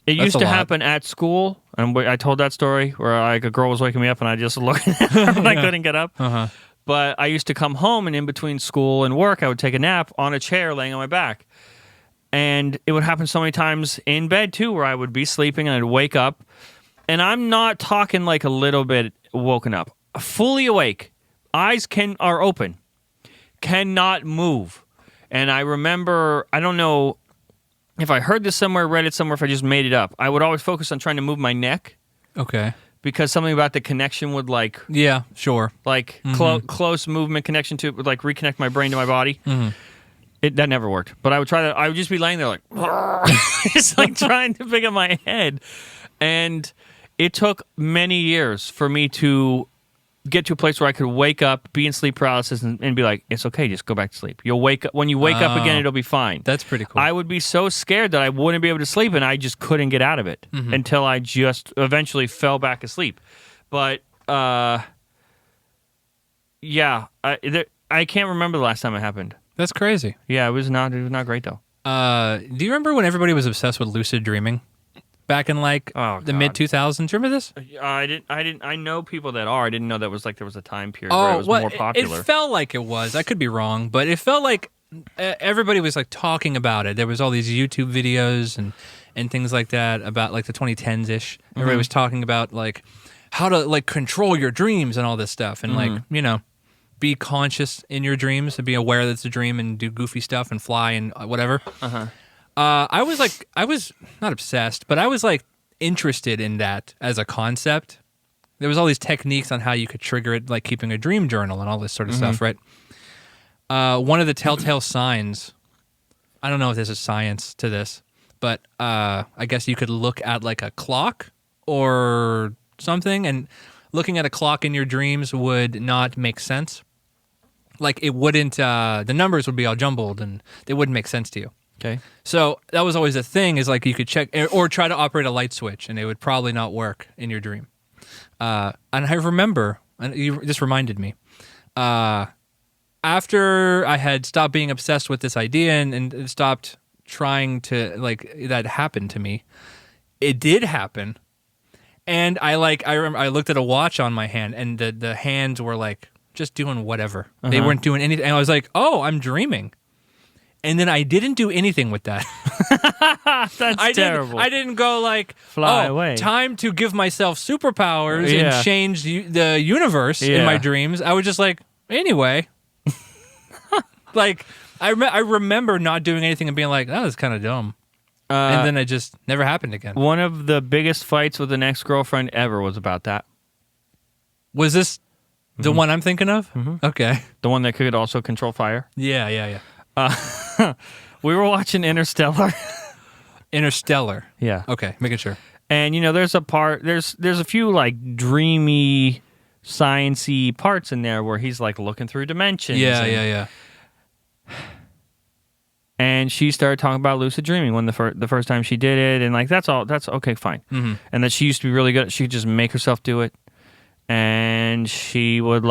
It That's used a to lot. happen at school, and I told that story where like a girl was waking me up, and I just looked at her and I couldn't get up. Uh-huh. But I used to come home, and in between school and work, I would take a nap on a chair laying on my back. And it would happen so many times in bed, too, where I would be sleeping and I'd wake up. And I'm not talking like a little bit woken up. Fully awake. eyes are open, cannot move. And I remember, I don't know if I heard this somewhere, read it somewhere, if I just made it up. I would always focus on trying to move my neck. Okay. Because something about the connection would Yeah, sure. Close movement connection to it would reconnect my brain to my body. That never worked. But I would try that. I would just be laying there just trying to pick up my head. And it took many years for me to get to a place where I could wake up, be in sleep paralysis, and be like, it's okay, just go back to sleep. You'll wake up. When you wake up again, it'll be fine. That's pretty cool. I would be so scared that I wouldn't be able to sleep, and I just couldn't get out of it until I just eventually fell back asleep. But, yeah, I can't remember the last time it happened. That's crazy. Yeah, it was not great, though. Do you remember when everybody was obsessed with lucid dreaming? Back in the mid 2000s, remember this? I know people that are. I didn't know that was there was a time period where it was more popular. It felt like it was. I could be wrong, but it felt like everybody was talking about it. There was all these YouTube videos and things like that about the 2010s ish. Everybody was talking about how to control your dreams and all this stuff, and be conscious in your dreams and be aware that it's a dream and do goofy stuff and fly and whatever. I was not obsessed, but I was interested in that as a concept. There was all these techniques on how you could trigger it, like keeping a dream journal and all this sort of stuff, right? One of the telltale signs, I don't know if there's a science to this, but I guess you could look at a clock or something, and looking at a clock in your dreams would not make sense. It wouldn't, the numbers would be all jumbled and they wouldn't make sense to you. Okay. So that was always the thing, is you could check or try to operate a light switch and it would probably not work in your dream. And I remember, and you just reminded me, after I had stopped being obsessed with this idea and stopped trying to, that happened to me, it did happen. And I remember I looked at a watch on my hand and the hands were just doing whatever. They weren't doing anything. And I was like, oh, I'm dreaming. And then I didn't do anything with that. That's terrible. I didn't go fly away. Time to give myself superpowers and change the universe in my dreams. I was just anyway. I remember not doing anything and being like, that was kind of dumb. And then it just never happened again. One of the biggest fights with an ex-girlfriend ever was about that. Was this the one I'm thinking of? Okay. The one that could also control fire? Yeah. We were watching Interstellar. Interstellar. Yeah. Okay, making sure. And there's a part. There's a few dreamy, sciencey parts in there where he's looking through dimensions. Yeah. And she started talking about lucid dreaming when the first time she did it, and that's okay, fine. And that she used to be really good. She could just make herself do it, and she would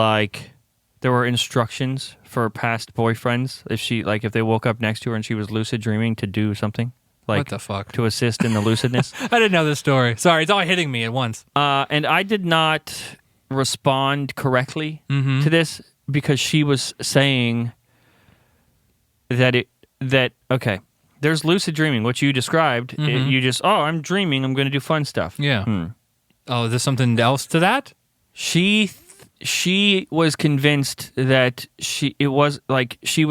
there were instructions for past boyfriends if they woke up next to her and she was lucid dreaming to do something. What the fuck? To assist in the lucidness. I didn't know this story. Sorry, it's all hitting me at once. And I did not respond correctly to this because she was saying that okay, there's lucid dreaming, what you described. You just, I'm dreaming, I'm going to do fun stuff. Yeah. Oh, is there something else to that? She was convinced that she was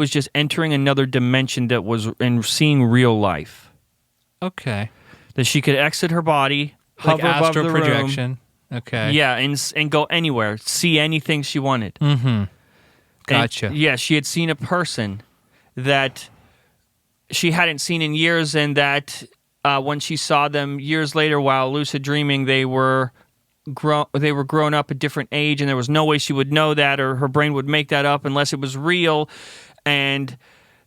just entering another dimension that was and seeing real life. Okay. That she could exit her body, hover above the projection. Room. Okay. Yeah, and go anywhere, see anything she wanted. Gotcha. And, she had seen a person that she hadn't seen in years, and that when she saw them years later while lucid dreaming, they were grown up a different age, and there was no way she would know that, or her brain would make that up unless it was real. And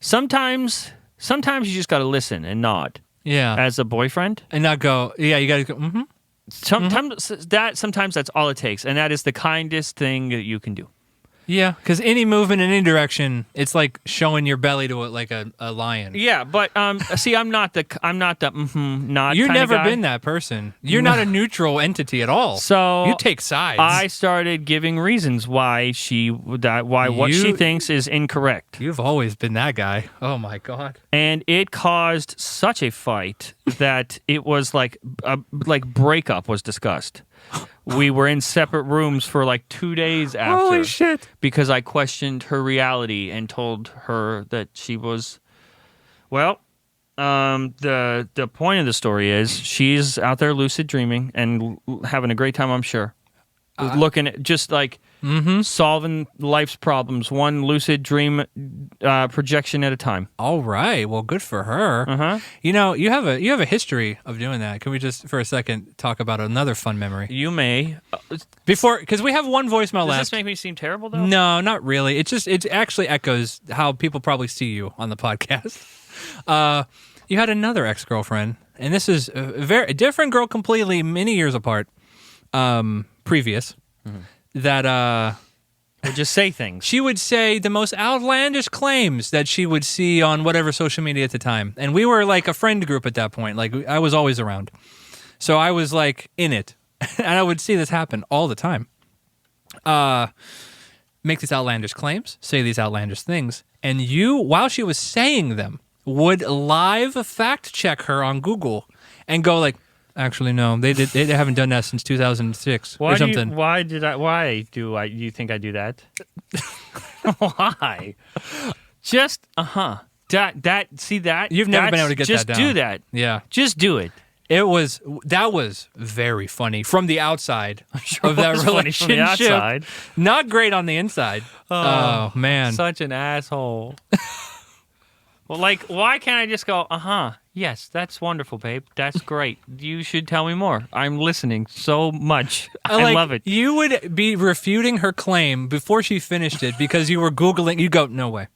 sometimes you just got to listen and nod. Yeah. As a boyfriend. And not go, yeah, you got to go, Sometimes that's all it takes, and that is the kindest thing that you can do. Yeah, because any movement in any direction, it's like showing your belly to a lion. Yeah, but see, I'm not the not. You've never guy. Been that person. You're not a neutral entity at all. So you take sides. I started giving reasons why what she thinks is incorrect. You've always been that guy. Oh my god! And it caused such a fight that it was like breakup was discussed. We were in separate rooms for like 2 days after. Holy shit. Because I questioned her reality and told her that she was, well, the point of the story is she's out there lucid dreaming and having a great time, I'm sure. Looking at just like solving life's problems, one lucid dream projection at a time. All right. Well, good for her. You know, you have a history of doing that. Can we just for a second talk about another fun memory? You may. Because we have one voicemail Does left. this make me seem terrible, though? No, not really. It actually echoes how people probably see you on the podcast. You had another ex-girlfriend, and this is a different girl completely, many years apart, previous, that Would just say things. she would say the most outlandish claims that she would see on whatever social media at the time. And we were like a friend group at that point. Like, I was always around. So I was like in it. And I would see this happen all the time. Make these outlandish claims, say these outlandish things, and you, while she was saying them, would live fact check her on Google and go like, actually, no, they haven't done that since 2006 or something. Why do you think I do that? Why? Just see that You've never been able to get that down. Just do that. Yeah. Just do it. That was very funny from the outside of that was funny relationship. from the outside. Not great on the inside. Oh man. Such an asshole. Well, like, why can't I just go, yes, that's wonderful, babe. That's great. You should tell me more. I'm listening so much. I love it. You would be refuting her claim before she finished it because you were Googling. You go, no way.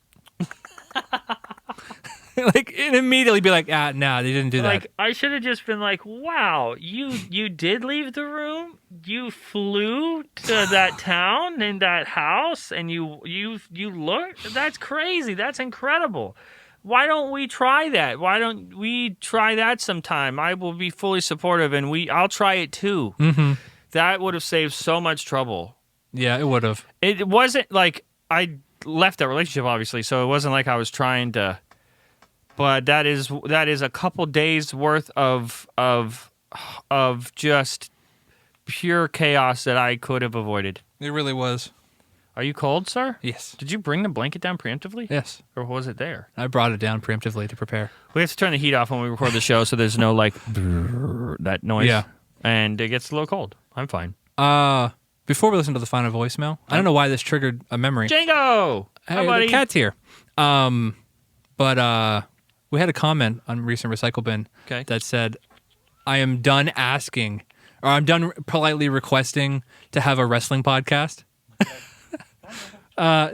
Like, and immediately be like, no, they didn't do that. Like, I should have just been like, wow, you did leave the room? You flew to that town and that house and you looked? That's crazy. That's incredible. Why don't we try that? Why don't we try that sometime? I will be fully supportive, and I'll try it too. Mm-hmm. That would have saved so much trouble. Yeah, it would have. It wasn't like I left that relationship, obviously, so it wasn't like I was trying to. But that is a couple days worth of just pure chaos that I could have avoided. It really was. Are you cold, sir? Yes. Did you bring the blanket down preemptively? Yes. Or was it there? I brought it down preemptively to prepare. We have to turn the heat off when we record the show so there's no, like, that noise. Yeah. And it gets a little cold. I'm fine. Before we listen to the final voicemail, I don't know why this triggered a memory. Django! Hey, Hi, buddy. the cat's here. But we had a comment on recent Recycle Bin that said, I am done asking, or I'm done politely requesting to have a wrestling podcast.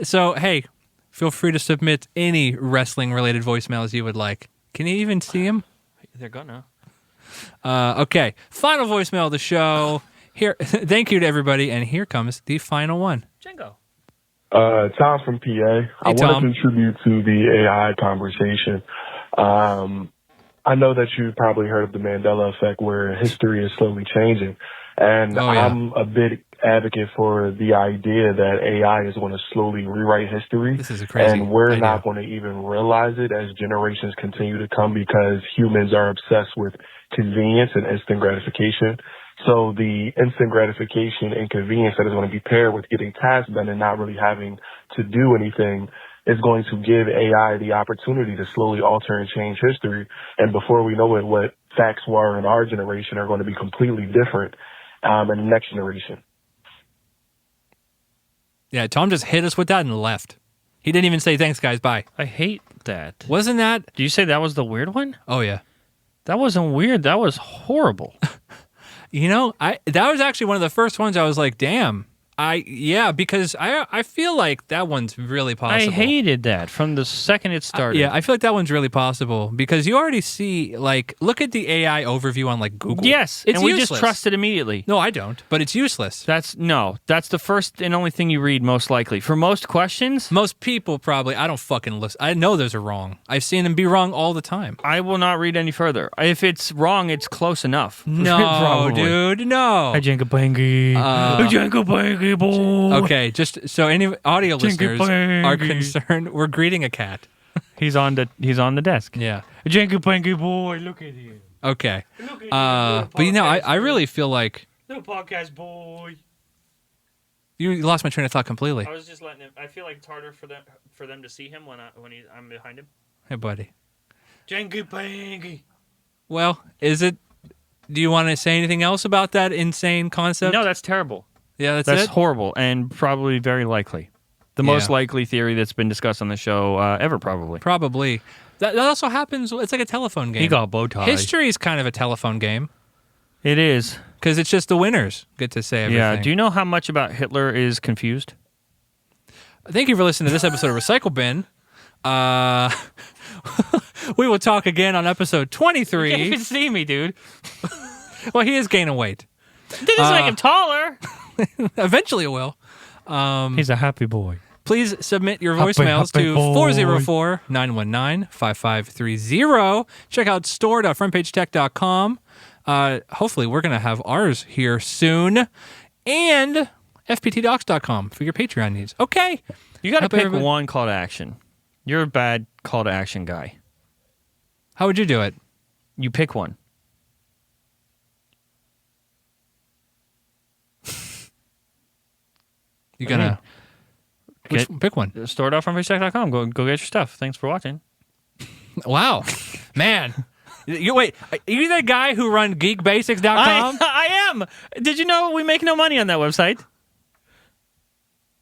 So, hey, feel free to submit any wrestling-related voicemails you would like. Can you even see them? They're gonna. Okay, final voicemail of the show. Here, thank you to everybody, and here comes the final one. Django. Tom from PA. I Tom. wanted to contribute to the AI conversation. I know that you probably heard of the Mandela effect where history is slowly changing. And I'm a big advocate for the idea that AI is going to slowly rewrite history. This is a crazy And we're idea. not going to even realize it as generations continue to come because humans are obsessed with convenience and instant gratification. So the instant gratification and convenience that is going to be paired with getting tasks done and not really having to do anything is going to give AI the opportunity to slowly alter and change history. And before we know it, what facts were in our generation are going to be completely different in the next generation. Yeah, Tom just hit us with that and left. He didn't even say thanks, guys. Bye. I hate that. Wasn't that? Did you say that was the weird one? Oh yeah. That wasn't weird. That was horrible. You know, that was actually one of the first ones I was like, damn. Because I feel like that one's really possible. I hated that from the second it started. I feel like that one's really possible because you already see, like, look at the AI overview on, like, Google. Yes, it's and we useless. just trust it immediately. No, I don't, but it's useless. That's the first and only thing you read most likely. For most questions, most people probably, I don't fucking listen. I know those are wrong. I've seen them be wrong all the time. I will not read any further. If it's wrong, it's close enough. No, dude, no. Janky-panky. Janky-panky, boy. Okay, just so any audio listeners are concerned, we're greeting a cat. He's on the desk. Yeah. Janky-panky boy, look at him. Okay. But I really feel like little podcast boy. you lost my train of thought completely. I was just letting him. I feel like it's harder for them to see him when I'm behind him. Hey, buddy. Janky pangy. Well, is it? Do you want to say anything else about that insane concept? No, that's terrible. Yeah, that's That's it. horrible and probably very likely. The most likely theory that's been discussed on the show ever, probably. Probably. That also happens. It's like a telephone game. He got bow ties. History is kind of a telephone game It is. because it's just the winners get to say everything. Yeah. Do you know how much about Hitler is confused? Thank you for listening to this episode of Recycle Bin. We will talk again on episode 23. You can't even see me, dude. Well, he is gaining weight. That doesn't make him taller. Eventually it will. He's a happy boy. Please submit your voicemails happy to boy. 404-919-5530. Check out store.frontpagetech.com. Hopefully we're going to have ours here soon. And fptdocs.com for your Patreon needs. Okay. You got to Hope pick everybody- one call to action. You're a bad call to action guy. How would you do it? You pick one. You gonna pick one? Store.frontpagetech.com. Go get your stuff. Thanks for watching. Wow, man! Wait, are you the guy who run GeekBasics.com? I am. Did you know we make no money on that website?